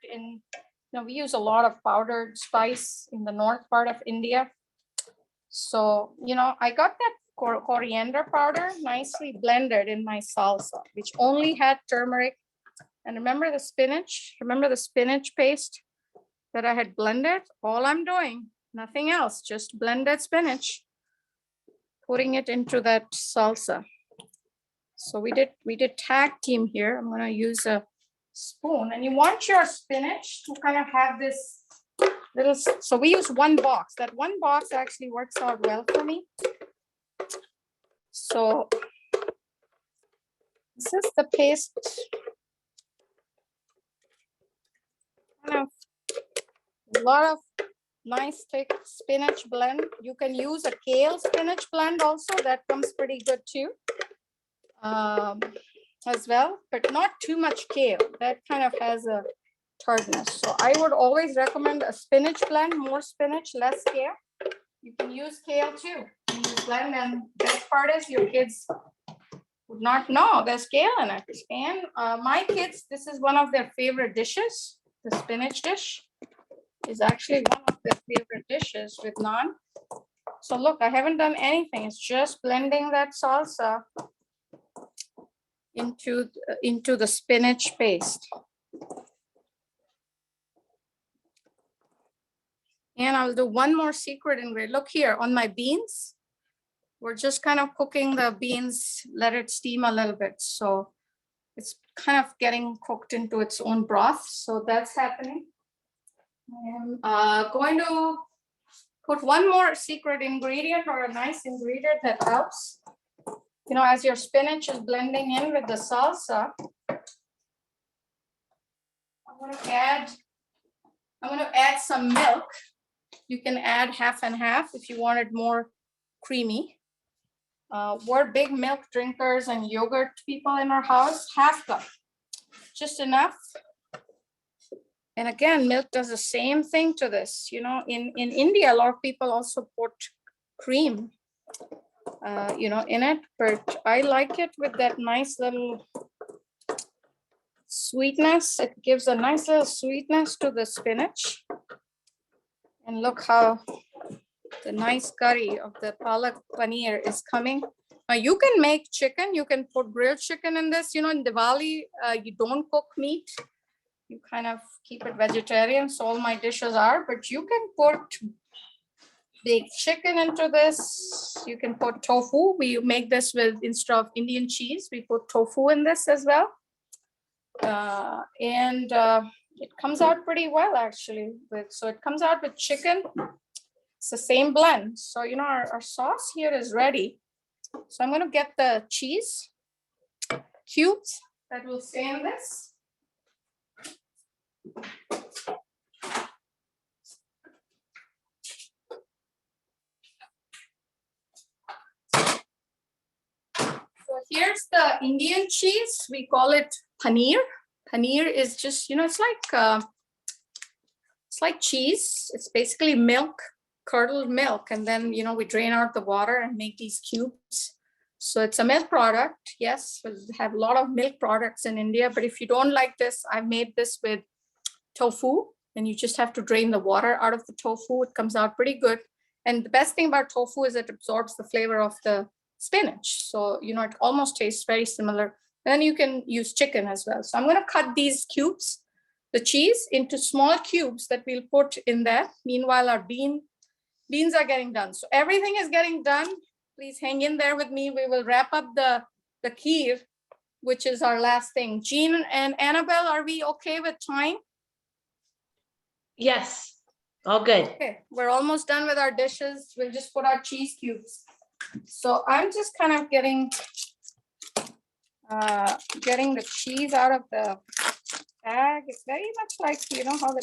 we use a lot of powdered spice in the north part of India. So I got that coriander powder nicely blended in my salsa, which only had turmeric. And remember the spinach? Remember the spinach paste that I had blended? All I'm doing, nothing else, just blended spinach, putting it into that salsa. So we did tag team here. I'm gonna use a spoon, and you want your spinach to kind of have this little, so we use 1 box. That 1 box actually works out well for me. So this is the paste. Kind of a lot of nice thick spinach blend. You can use a kale spinach blend also. That comes pretty good too, as well, but not too much kale. That kind of has a tardiness. So I would always recommend a spinach blend, more spinach, less kale. You can use kale too. You blend, and best part is your kids would not know there's kale in it. And my kids, this is one of their favorite dishes. The spinach dish is actually one of their favorite dishes with naan. So look, I haven't done anything. It's just blending that salsa into the spinach paste. And I'll do one more secret ingredient. Look here on my beans. We're just kind of cooking the beans, let it steam a little bit. So it's kind of getting cooked into its own broth. So that's happening. I'm going to put one more secret ingredient or a nice ingredient that helps. You know, as your spinach is blending in with the salsa, I'm gonna add some milk. You can add half and half if you want it more creamy. We're big milk drinkers and yogurt people in our house, half cup, just enough. And again, milk does the same thing to this. You know, in India, a lot of people also put cream, you know, in it, but I like it with that nice little sweetness. It gives a nice little sweetness to the spinach. And look how the nice curry of the palak paneer is coming. You can make chicken, you can put grilled chicken in this. You know, in Diwali, you don't cook meat. You kind of keep it vegetarian, so all my dishes are, but you can put baked chicken into this. You can put tofu. We make this with, instead of Indian cheese, we put tofu in this as well. It comes out pretty well actually. So it comes out with chicken. It's the same blend. So, you know, our sauce here is ready. So I'm going to get the cheese cubes that will stay in this. So here's the Indian cheese. We call it paneer. Paneer is just, you know, it's like cheese. It's basically milk, curdled milk, and then, you know, we drain out the water and make these cubes. So it's a milk product. Yes, we have a lot of milk products in India, but if you don't like this, I've made this with tofu, and you just have to drain the water out of the tofu. It comes out pretty good. And the best thing about tofu is it absorbs the flavor of the spinach. So, you know, it almost tastes very similar. Then you can use chicken as well. So I'm going to cut these cubes, the cheese, into small cubes that we'll put in there. Meanwhile, our beans are getting done. So everything is getting done. Please hang in there with me. We will wrap up the kheer, which is our last thing. Jean and Annabelle, are we okay with time? Yes, all good. Okay, we're almost done with our dishes. We'll just put our cheese cubes. So I'm just kind of getting the cheese out of the bag. It's very much like, you know, how the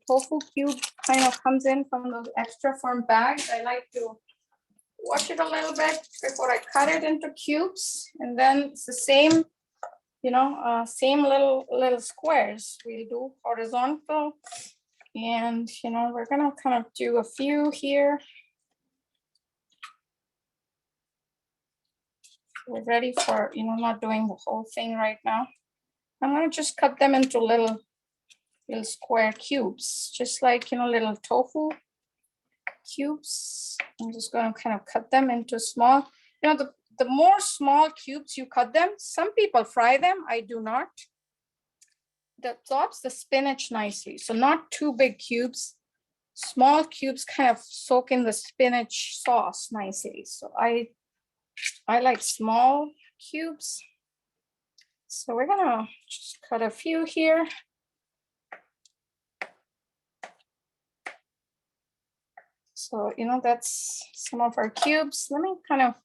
tofu cube kind of comes in from those extra firm bags. I like to wash it a little bit before I cut it into cubes. And then it's the same, you know, same little squares. We'll do horizontal, and, you know, we're gonna kind of do a few here. We're ready for, you know, not doing the whole thing right now. I'm gonna just cut them into little square cubes, just like, you know, little tofu cubes. I'm just gonna kind of cut them into small, you know, the more small cubes you cut them, some people fry them, I do not. That absorbs the spinach nicely. So not too big cubes. Small cubes kind of soak in the spinach sauce nicely. So I like small cubes. So we're gonna just cut a few here. So, you know, that's some of our cubes. Let me kind of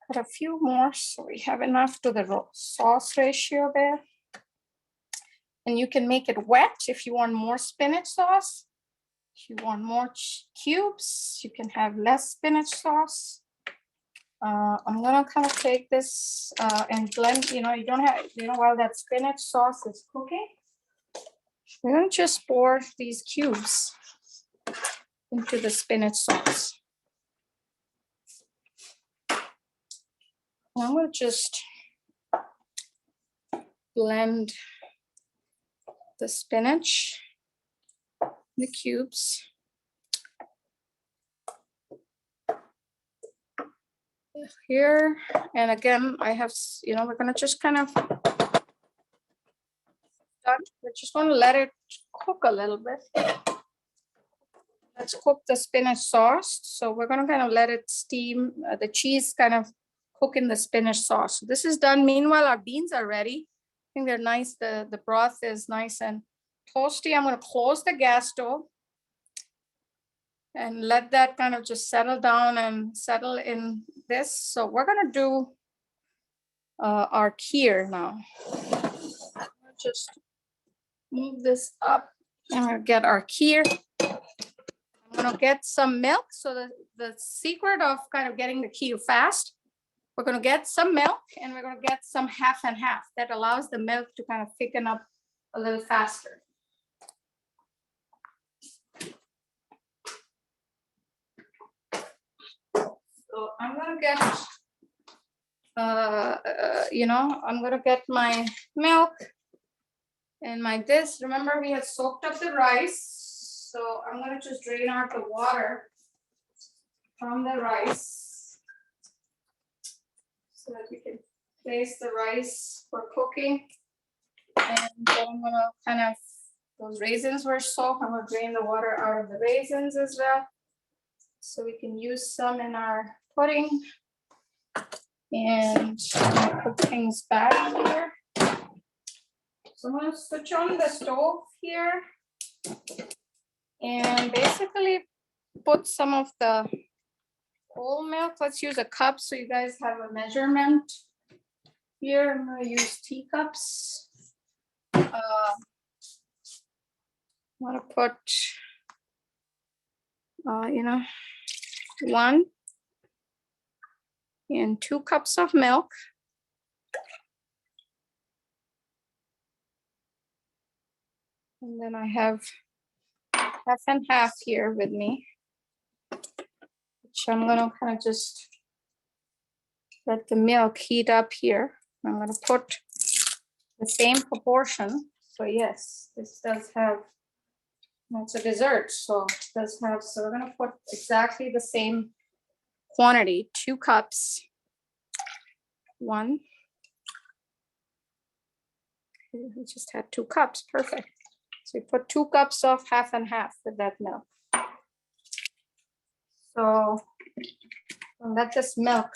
cut a few more so we have enough to the sauce ratio there. And you can make it wet if you want more spinach sauce. If you want more cubes, you can have less spinach sauce. I'm gonna kind of take this and blend, you know, you don't have, you know, while that spinach sauce is cooking, we're gonna just pour these cubes into the spinach sauce. And I'm gonna just blend the spinach, the cubes. Here, and again, I have, you know, we're gonna just kind of, we're just gonna let it cook a little bit. Let's cook the spinach sauce. So we're gonna kind of let it steam, the cheese kind of cook in the spinach sauce. So this is done. Meanwhile, our beans are ready. I think they're nice. The broth is nice and toasty. I'm gonna close the gas stove. and let that kind of just settle down and settle in this. So we're gonna do our kheer now. Just move this up and we'll get our kheer. I'm gonna get some milk. So the secret of kind of getting the kheer fast, we're gonna get some milk and we're gonna get some half and half. That allows the milk to kind of thicken up a little faster. So I'm gonna get, I'm gonna get my milk and my this. Remember, we had soaked up the rice. So I'm gonna just drain out the water from the rice so that we can place the rice for cooking. And then I'm gonna kind of, those raisins were soaked. I'm gonna drain the water out of the raisins as well, so we can use some in our pudding. And I'm gonna put things back here. So I'm gonna switch on the stove here and basically put some of the whole milk. Let's use a cup so you guys have a measurement. Here I'm gonna use teacups. I'm gonna put, 1 and 2 cups of milk. And then I have half and half here with me, which I'm gonna kind of just let the milk heat up here. I'm gonna put the same proportion. So yes, this does have, it's a dessert, so it does have, so we're gonna put exactly the same quantity, 2 cups. 1. Okay, we just had 2 cups, perfect. So we put 2 cups of half and half with that milk. So I'll let this milk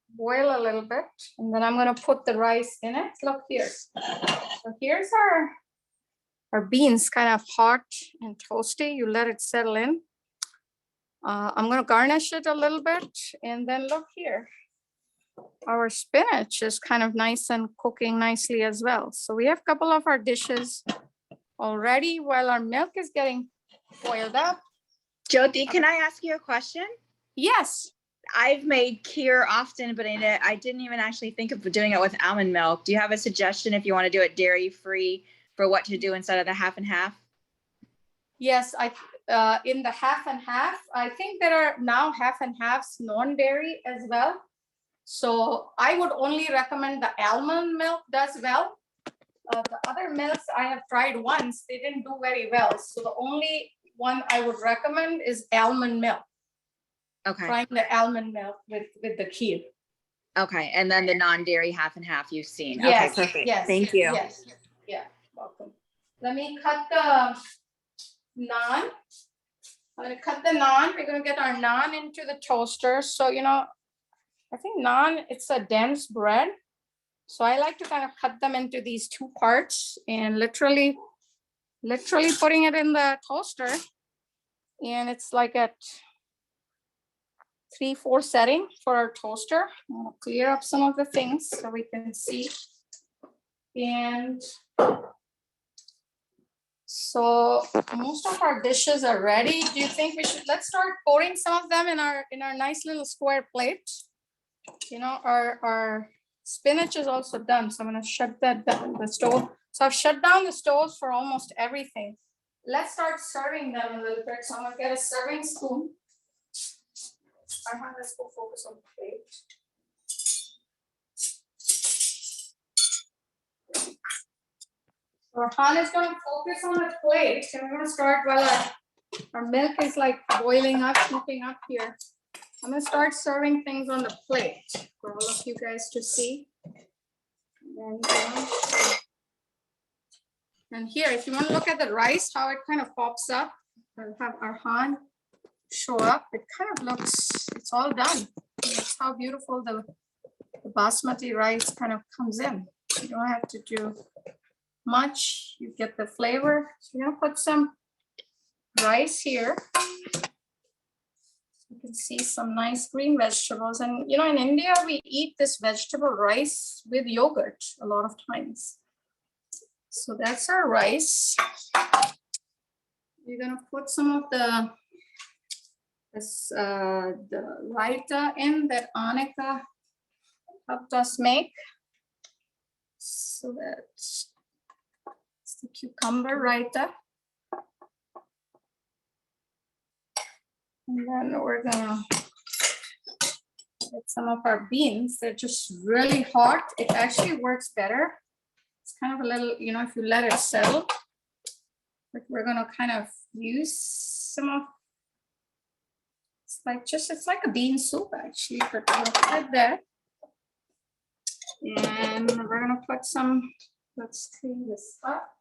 boil a little bit, and then I'm gonna put the rice in it. Look here. So here's our beans, kind of hot and toasty. You let it settle in. I'm gonna garnish it a little bit, and then look here. Our spinach is kind of nice and cooking nicely as well. So we have a couple of our dishes already while our milk is getting boiled up. Jyoti, can I ask you a question? Yes. I've made kheer often, but I didn't even actually think of doing it with almond milk. Do you have a suggestion if you want to do it dairy-free for what to do instead of the half and half? Yes, in the half and half, I think there are now half and halves non-dairy as well. So I would only recommend the almond milk does well. The other milks I have tried once, they didn't do very well. So the only one I would recommend is almond milk. Okay. Trying the almond milk with the kheer. Okay, and then the non-dairy half and half you've seen. Yes, Okay, perfect. yes, Thank you. Yes, yeah, welcome. Let me cut the naan. I'm gonna cut the naan. We're gonna get our naan into the toaster. So, I think naan, it's a dense bread. So I like to kind of cut them into these 2 parts and literally putting it in the toaster. And it's like at 3-4 setting for our toaster. I'll clear up some of the things so we can see. And so most of our dishes are ready. Do you think let's start pouring some of them in our nice little square plate? Our spinach is also done. So I'm gonna shut that down, the stove. So I've shut down the stoves for almost everything. Let's start serving them a little bit. So I'm gonna get a serving spoon. Let's go focus on the plate. So Han is going to focus on the plate, and we're going to start while our milk is like boiling up, heating up here. I'm going to start serving things on the plate for all of you guys to see. And here, if you want to look at the rice, how it kind of pops up, we'll have our Han show up. It kind of looks, it's all done. That's how beautiful the basmati rice kind of comes in. You don't have to do much. You get the flavor. So you're gonna put some rice here. You can see some nice green vegetables. And you know, in India, we eat this vegetable rice with yogurt a lot of times. So that's our rice. We're gonna put some of the raita in that Annika helped us make. So that's the cucumber raita. And then we're gonna get some of our beans. They're just really hot. It actually works better. It's kind of a little, you know, if you let it settle. But we're gonna kind of use some of, it's like a bean soup actually, but we'll put that. And we're gonna put some, let's clean this up.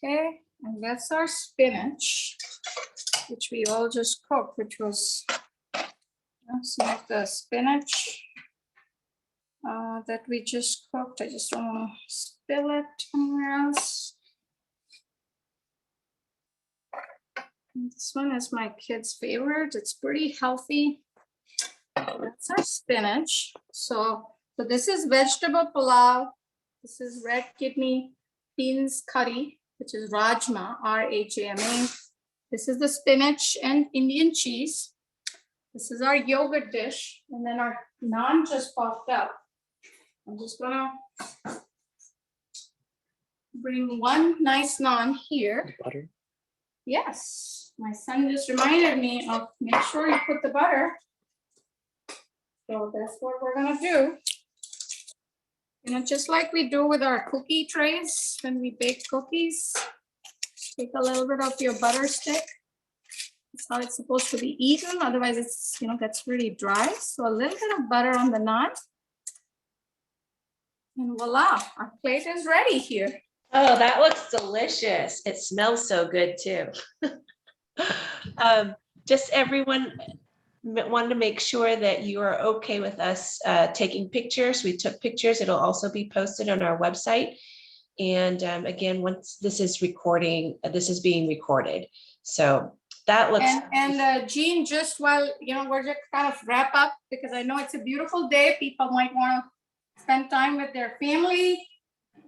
Okay, and that's our spinach, which we all just cooked, which was some of the spinach that we just cooked. I just don't want to spill it anywhere else. And this one is my kid's favorite. It's pretty healthy. That's our spinach. So this is vegetable pulao. This is red kidney beans curry, which is rajma, R-H-A-M-A. This is the spinach and Indian cheese. This is our yogurt dish. And then our naan just popped up. I'm just gonna bring one nice naan here. Butter. Yes, my son just reminded me of make sure you put the butter. So that's what we're gonna do. You know, just like we do with our cookie trays when we bake cookies. Take a little bit of your butter stick. That's how it's supposed to be eaten. Otherwise, it's, you know, gets really dry. So a little bit of butter on the naan. And voila, our plate is ready here. Oh, that looks delicious. It smells so good too. Just everyone wanted to make sure that you are okay with us taking pictures. We took pictures. It'll also be posted on our website. And again, once this is recording, this is being recorded. So that looks. And Jean, just while, you know, we're just kind of wrap up because I know it's a beautiful day. People might want to spend time with their family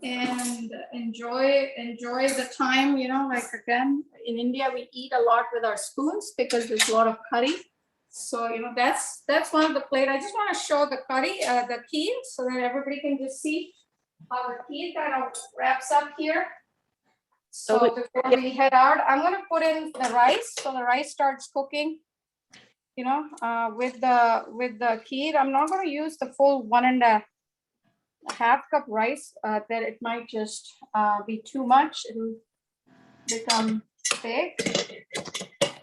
and enjoy the time, you know, like again, in India, we eat a lot with our spoons because there's a lot of curry. So, you know, that's one of the plate. I just want to show the curry, the kheer, so that everybody can just see how the kheer kind of wraps up here. So before we head out, I'm going to put in the rice. So the rice starts cooking, you know, with the kheer. I'm not going to use the full 1.5 cup rice, that it might just be too much. It'll become big.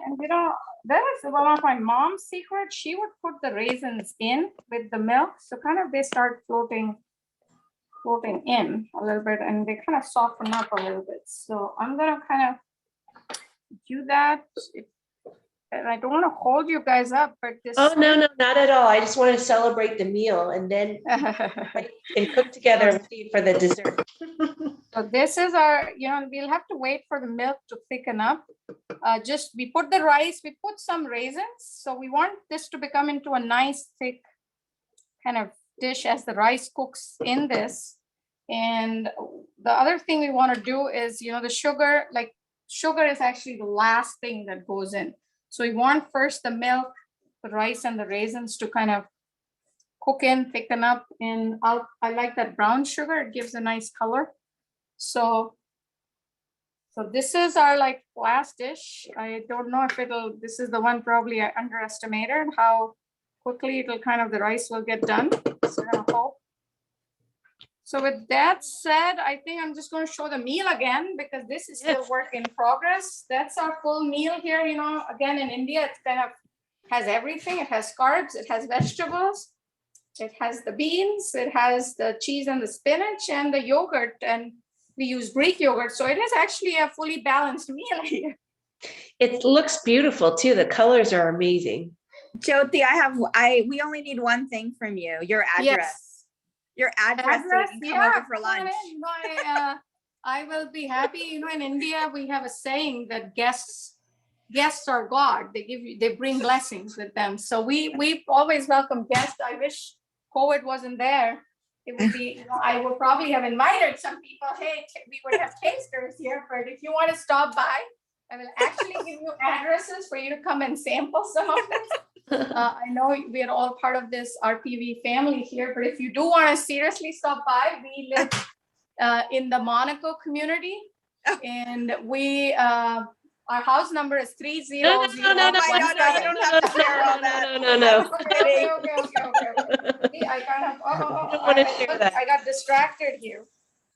And you know, that is one of my mom's secrets. She would put the raisins in with the milk. So kind of they start floating in a little bit and they kind of soften up a little bit. So I'm gonna kind of do that. And I don't want to hold you guys up, but this. Oh, no, not at all. I just want to celebrate the meal and then and cook together with you for the dessert. So this is our, you know, we'll have to wait for the milk to thicken up. We put the rice, we put some raisins. So we want this to become into a nice thick kind of dish as the rice cooks in this. And the other thing we want to do is, you know, the sugar, like sugar is actually the last thing that goes in. So we want first the milk, the rice and the raisins to kind of cook in, thicken up. And I like that brown sugar, it gives a nice color. So this is our like last dish. I don't know if this is the one probably I underestimated how quickly it'll kind of, the rice will get done. So I hope. So with that said, I think I'm just going to show the meal again because this is still work in progress. That's our full meal here. You know, again, in India, it kind of has everything. It has carbs, it has vegetables, it has the beans, it has the cheese and the spinach and the yogurt. And we use Greek yogurt. So it is actually a fully balanced meal here. It looks beautiful too. The colors are amazing. Jyoti, we only need one thing from you, your address. Yes. your address so we can come over for come on lunch. in. You know, I will be happy. You know, in India, we have a saying that guests are God. They bring blessings with them. So we always welcome guests. I wish COVID wasn't there. It would be, you know, I would probably have invited some people. Hey, we would have tasters here, but if you want to stop by, I will actually give you addresses for you to come and sample some of this. I know we are all part of this RPV family here, but if you do want to seriously stop by, we live in the Monaco community, and we our house number is 300. No, Oh my God, no, you don't have to share all that. No. Okay. See, I kind of, don't wanna share that. I got distracted here.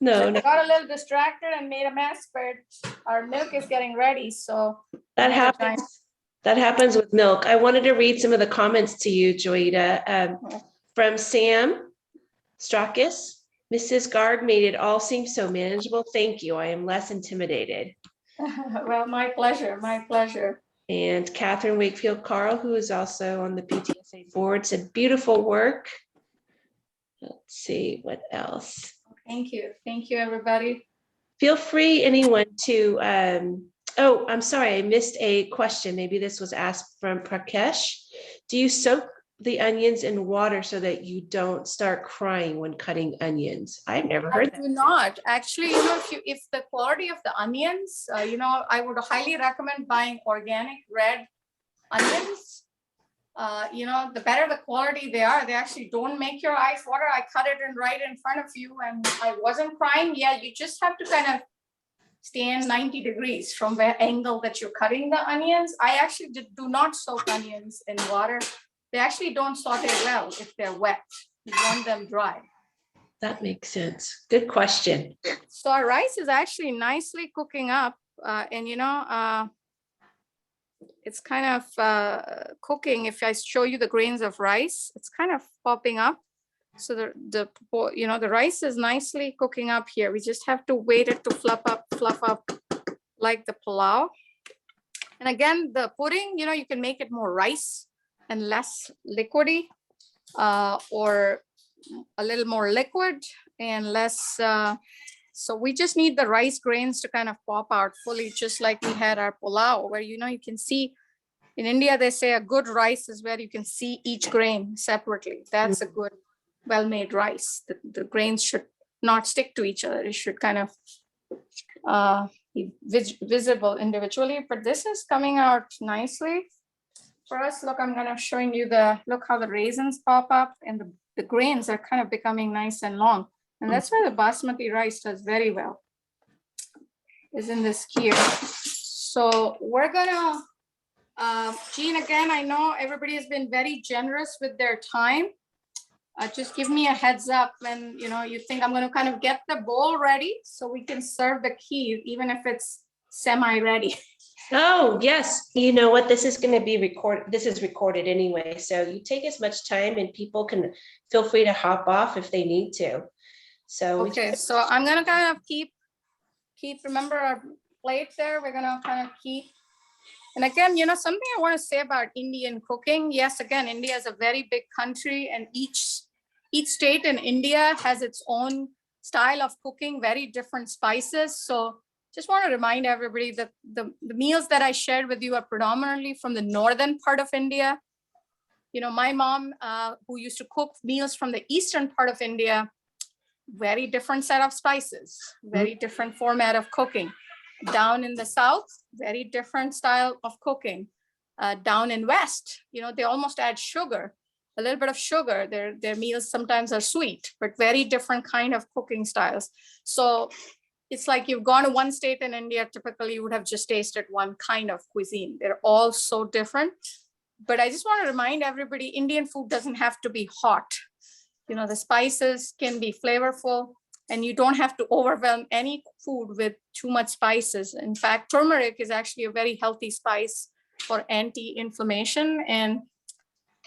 No, I no, got a little distracted and made a mess, but our milk is getting ready, so. that happens. That happens with milk. I wanted to read some of the comments to you, Joita, from Sam Strakis. Mrs. Gard made it all seem so manageable. Thank you. I am less intimidated. Well, my pleasure, my pleasure. And Catherine Wakefield Carl, who is also on the PTSA board, said beautiful work. Let's see what else. Thank you, everybody. Feel free, anyone, to, oh, I'm sorry, I missed a question. Maybe this was asked from Prakesh. Do you soak the onions in water so that you don't start crying when cutting onions? I've never heard I that. do not. Actually, you know, if the quality of the onions, you know, I would highly recommend buying organic red onions. You know, the better the quality they are, they actually don't make your eyes water. I cut it in right in front of you and I wasn't crying. Yeah, you just have to kind of stand 90 degrees from the angle that you're cutting the onions. I actually do not soak onions in water. They actually don't saute well if they're wet. You want them dry. That makes sense. Good question. So our rice is actually nicely cooking up, and you know, it's kind of cooking. If I show you the grains of rice, it's kind of popping up. So the rice is nicely cooking up here. We just have to wait it to fluff up like the pulao. And again, the pudding, you know, you can make it more rice and less liquidy, or a little more liquid and less. So we just need the rice grains to kind of pop out fully, just like we had our pulao, where, you know, you can see in India, they say a good rice is where you can see each grain separately. That's a good, well-made rice. The grains should not stick to each other. It should kind of be visible individually, but this is coming out nicely for us. Look, I'm kind of showing you look how the raisins pop up and the grains are kind of becoming nice and long. And that's where the basmati rice does very well, is in this here. So we're gonna, Jean, again, I know everybody has been very generous with their time. Just give me a heads up when, you know, you think I'm gonna kind of get the bowl ready so we can serve the kheer, even if it's semi-ready. Oh, yes. You know what? This is going to be recorded. This is recorded anyway. So you take as much time and people can feel free to hop off if they need to. So Okay, so I'm gonna kind of keep, remember our plate there, we're gonna kind of keep. And again, you know, something I want to say about Indian cooking. Yes, again, India is a very big country and each state in India has its own style of cooking, very different spices. So just want to remind everybody that the meals that I shared with you are predominantly from the northern part of India. You know, my mom, who used to cook meals from the eastern part of India, very different set of spices, very different format of cooking. Down in the south, very different style of cooking. Down in west, you know, they almost add sugar, a little bit of sugar. Their meals sometimes are sweet, but very different kind of cooking styles. So it's like you've gone to one state in India, typically you would have just tasted one kind of cuisine. They're all so different. But I just want to remind everybody, Indian food doesn't have to be hot. You know, the spices can be flavorful and you don't have to overwhelm any food with too much spices. In fact, turmeric is actually a very healthy spice for anti-inflammation and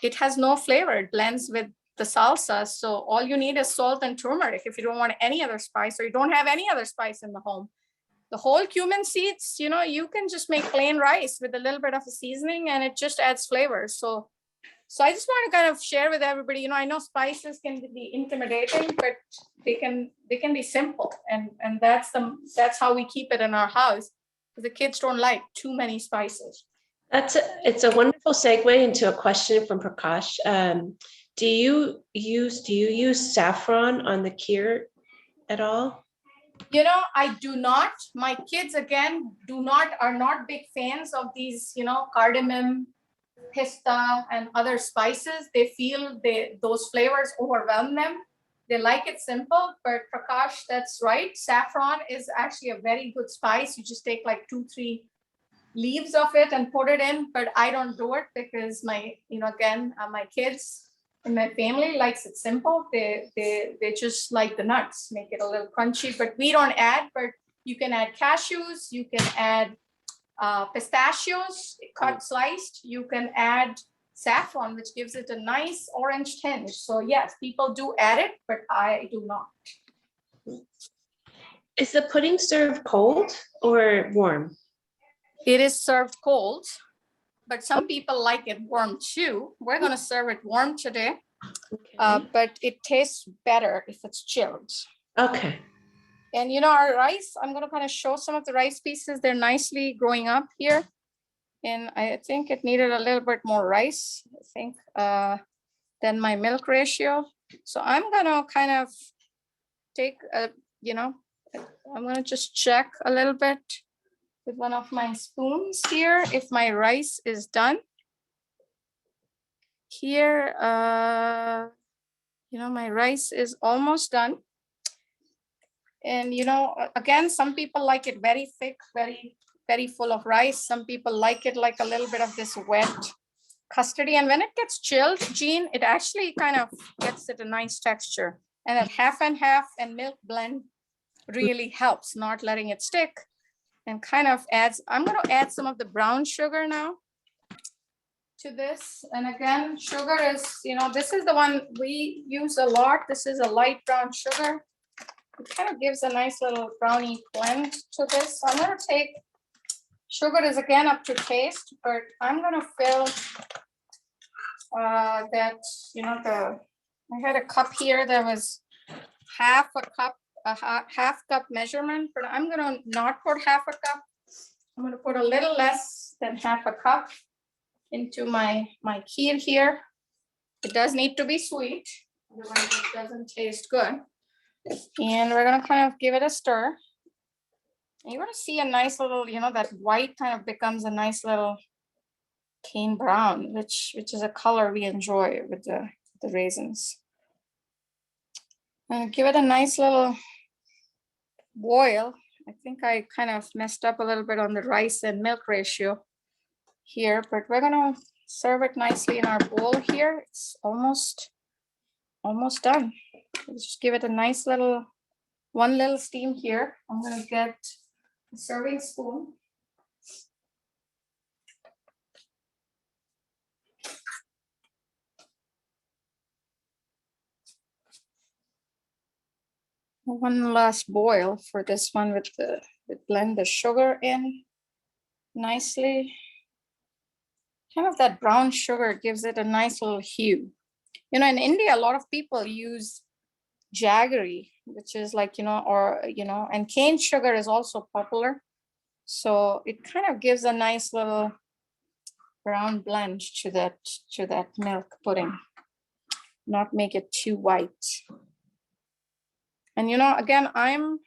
it has no flavor. It blends with the salsa. So all you need is salt and turmeric if you don't want any other spice or you don't have any other spice in the home. The whole cumin seeds, you know, you can just make plain rice with a little bit of a seasoning and it just adds flavor. So So I just want to kind of share with everybody, I know spices can be intimidating, but they can be simple. And that's how we keep it in our house. The kids don't like too many spices. It's a wonderful segue into a question from Prakash. Do you use saffron on the kheer at all? I do not. My kids, again, are not big fans of these, cardamom, pista, and other spices. They feel those flavors overwhelm them. They like it simple, but Prakash, that's right. Saffron is actually a very good spice. You just take like 2-3 leaves of it and put it in, but I don't do it because my kids in my family likes it simple. They just like the nuts, make it a little crunchy, but we don't add. But you can add cashews, you can add pistachios cut sliced, you can add saffron, which gives it a nice orange tinge. So yes, people do add it, but I do not. Is the pudding served cold or warm? It is served cold, but some people like it warm too. We're going to serve it warm today, Okay. but it tastes better if it's chilled. Okay. And our rice, I'm going to kind of show some of the rice pieces. They're nicely growing up here. And I think it needed a little bit more rice, I think, than my milk ratio. So I'm going to kind of take, I'm going to just check a little bit with one of my spoons here if my rice is done. Here, my rice is almost done. And, again, some people like it very thick, very, very full of rice. Some people like it like a little bit of this wet custardy. And when it gets chilled, Jean, it actually kind of gets it a nice texture. And that half and half and milk blend really helps not letting it stick and kind of adds, I'm going to add some of the brown sugar now to this. And again, sugar is, this is the one we use a lot. This is a light brown sugar. It kind of gives a nice little brownie blend to this. So I'm going to take, sugar is again up to taste, but I'm going to fill that, I had a cup here that was half a cup, half cup measurement, but I'm going to not put half a cup. I'm going to put a little less than half a cup into my kheer here. It does need to be sweet, otherwise it doesn't taste good. And we're gonna kind of give it a stir. And you're gonna see a nice little, that white kind of becomes a nice little cane brown, which is a color we enjoy with the raisins. And give it a nice little boil. I think I kind of messed up a little bit on the rice and milk ratio here, but we're gonna serve it nicely in our bowl here. It's almost done. Let's just give it a nice little, one little steam here. I'm gonna get a serving spoon. One last boil for this one with blend the sugar in nicely. Kind of that brown sugar gives it a nice little hue. In India, a lot of people use jaggery, which is like, and cane sugar is also popular. So it kind of gives a nice little brown blend to that milk pudding, not make it too white. And, again, I'm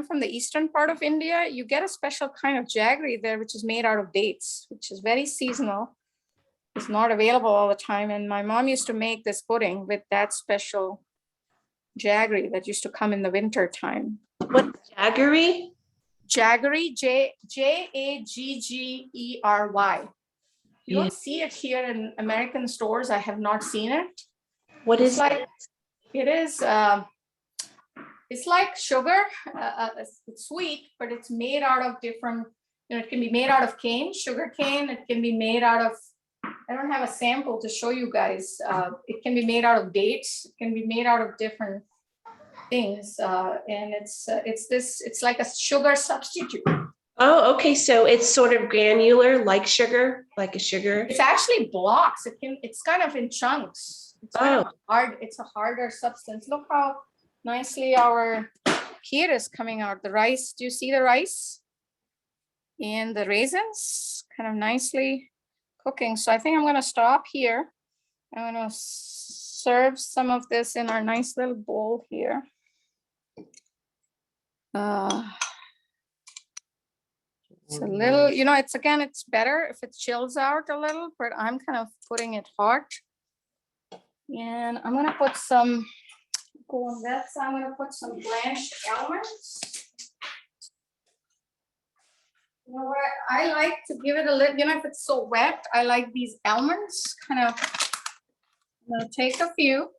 from the eastern part of India. You get a special kind of jaggery there, which is made out of dates, which is very seasonal. It's not available all the time. And my mom used to make this pudding with that special jaggery that used to come in the winter time. What's jaggery? Jaggery, Jaggery. You don't see it here in American stores. I have not seen it. What is it? It is, it's like sugar. It's sweet, but it's made out of different, it can be made out of cane, sugar cane. It can be made out of, I don't have a sample to show you guys. It can be made out of dates. It can be made out of different things. And it's like a sugar substitute. Oh, okay. So it's sort of granular, like sugar, like a sugar. It's actually blocks. It's kind of in chunks. It's kind of hard. It's a harder substance. Look how nicely our kheer is coming out. The rice, do you see the rice? And the raisins kind of nicely cooking. So I think I'm gonna stop here. I'm gonna serve some of this in our nice little bowl here. It's a little, it's better if it chills out a little, but I'm kind of putting it hot. And I'm gonna put some, go on that side, I'm gonna put some blanched almonds. You know what, I like to give it a little, if it's so wet, I like these almonds, kind of, I'm gonna take a few.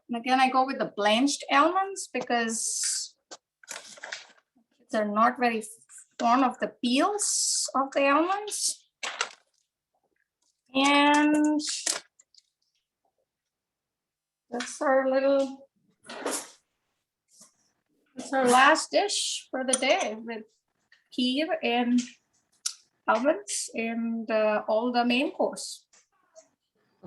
And again, I go with the blanched almonds because they're not very fond of the peels of the almonds. And that's our last dish for the day with kheer and almonds and all the main course.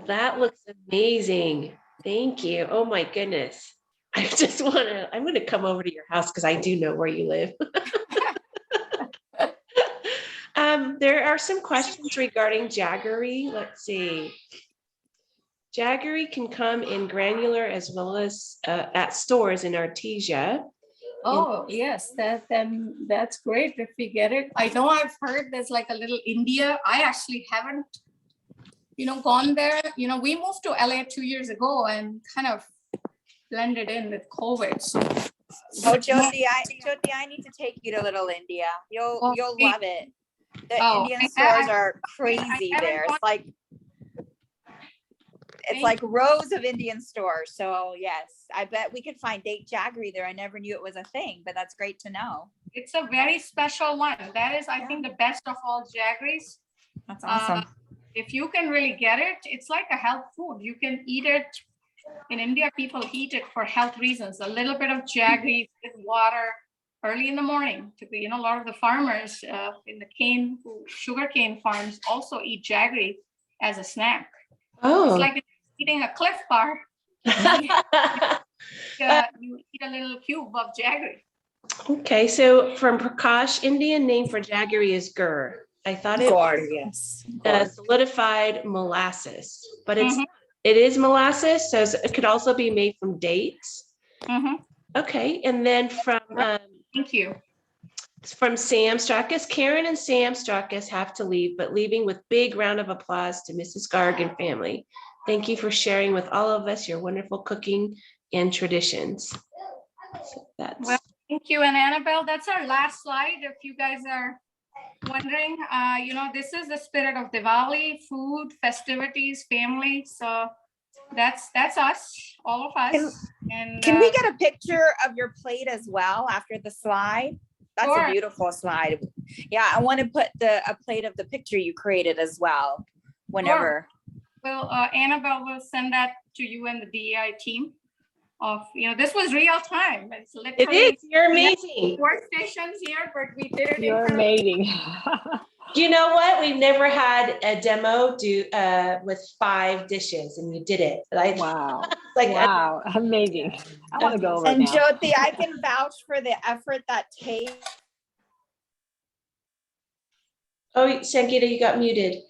That looks amazing. Thank you. Oh my goodness. I'm going to come over to your house because I do know where you live. There are some questions regarding jaggery. Let's see. Jaggery can come in granular as well as at stores in Artesia. Oh, yes, that's great if we get it. I know I've heard there's like a little India. I actually haven't, gone there. We moved to LA 2 years ago and kind of blended in with COVID. So. Oh, Jyoti, I need to take you to Little India. You'll love it. The Indian stores are crazy there. It's like rows of Indian stores. So yes, I bet we could find date jaggery there. I never knew it was a thing, but that's great to know. It's a very special one. That is, I think, the best of all jaggeries. That's awesome. If you can really get it, it's like a health food. You can eat it. In India, people eat it for health reasons. A little bit of jaggery with water early in the morning. A lot of the farmers in the sugarcane farms also eat jaggery as a snack. Oh. It's like eating a Cliff Bar. You eat a little cube of jaggery. Okay, so from Prakash, Indian name for jaggery is gur. I thought it was yes. solidified molasses, but it is molasses, so it could also be made from dates. Okay, and then from thank you. From Sam Strackus, Karen and Sam Strackus have to leave, but leaving with big round of applause to Mrs. Garg and family. Thank you for sharing with all of us your wonderful cooking and traditions. So well, thank you, and Annabelle, that's our last slide. If you guys are wondering, this is the spirit of Diwali, food, festivities, family. So that's us, all of us. Can we get a picture of your plate as well after the slide? That's sure. A beautiful slide. Yeah, I want to put a plate of the picture you created as well, whenever. Sure. Well, Annabelle will send that to you and the DEI team. This was real time. It's literally. It is. You're amazing. Workstations here, but we did it. You're amazing. You know what? We've never had a demo with 5 dishes, and you did it. Wow. Wow. Amazing. I want to go over and now. Jyoti, I can vouch for the effort that takes. Oh, Sangeeta, you got muted.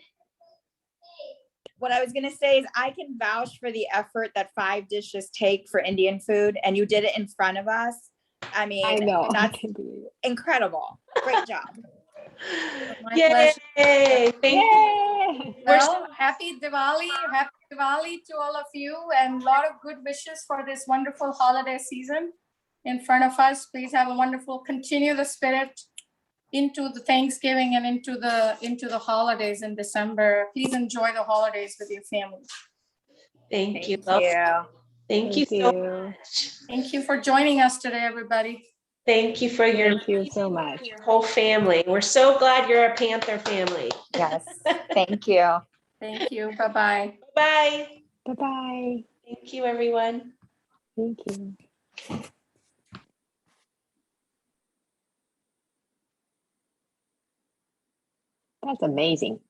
What I was going to say is I can vouch for the effort that 5 dishes take for Indian food, and you did it in front of us. I mean, I know. That's incredible. Great job. Yay! Thank you. Well, happy Diwali to all of you, and a lot of good wishes for this wonderful holiday season in front of us. Please have a wonderful, continue the spirit into the Thanksgiving and into the holidays in December. Please enjoy the holidays with your family. Thank you. Thank you so much. Thank you for joining us today, everybody. Thank you for Thank you so much. Your whole family. We're so glad you're a Panther family. Yes. Thank you. Thank you. Bye-bye. Bye. Bye-bye. Thank you, everyone. Thank you. That's amazing.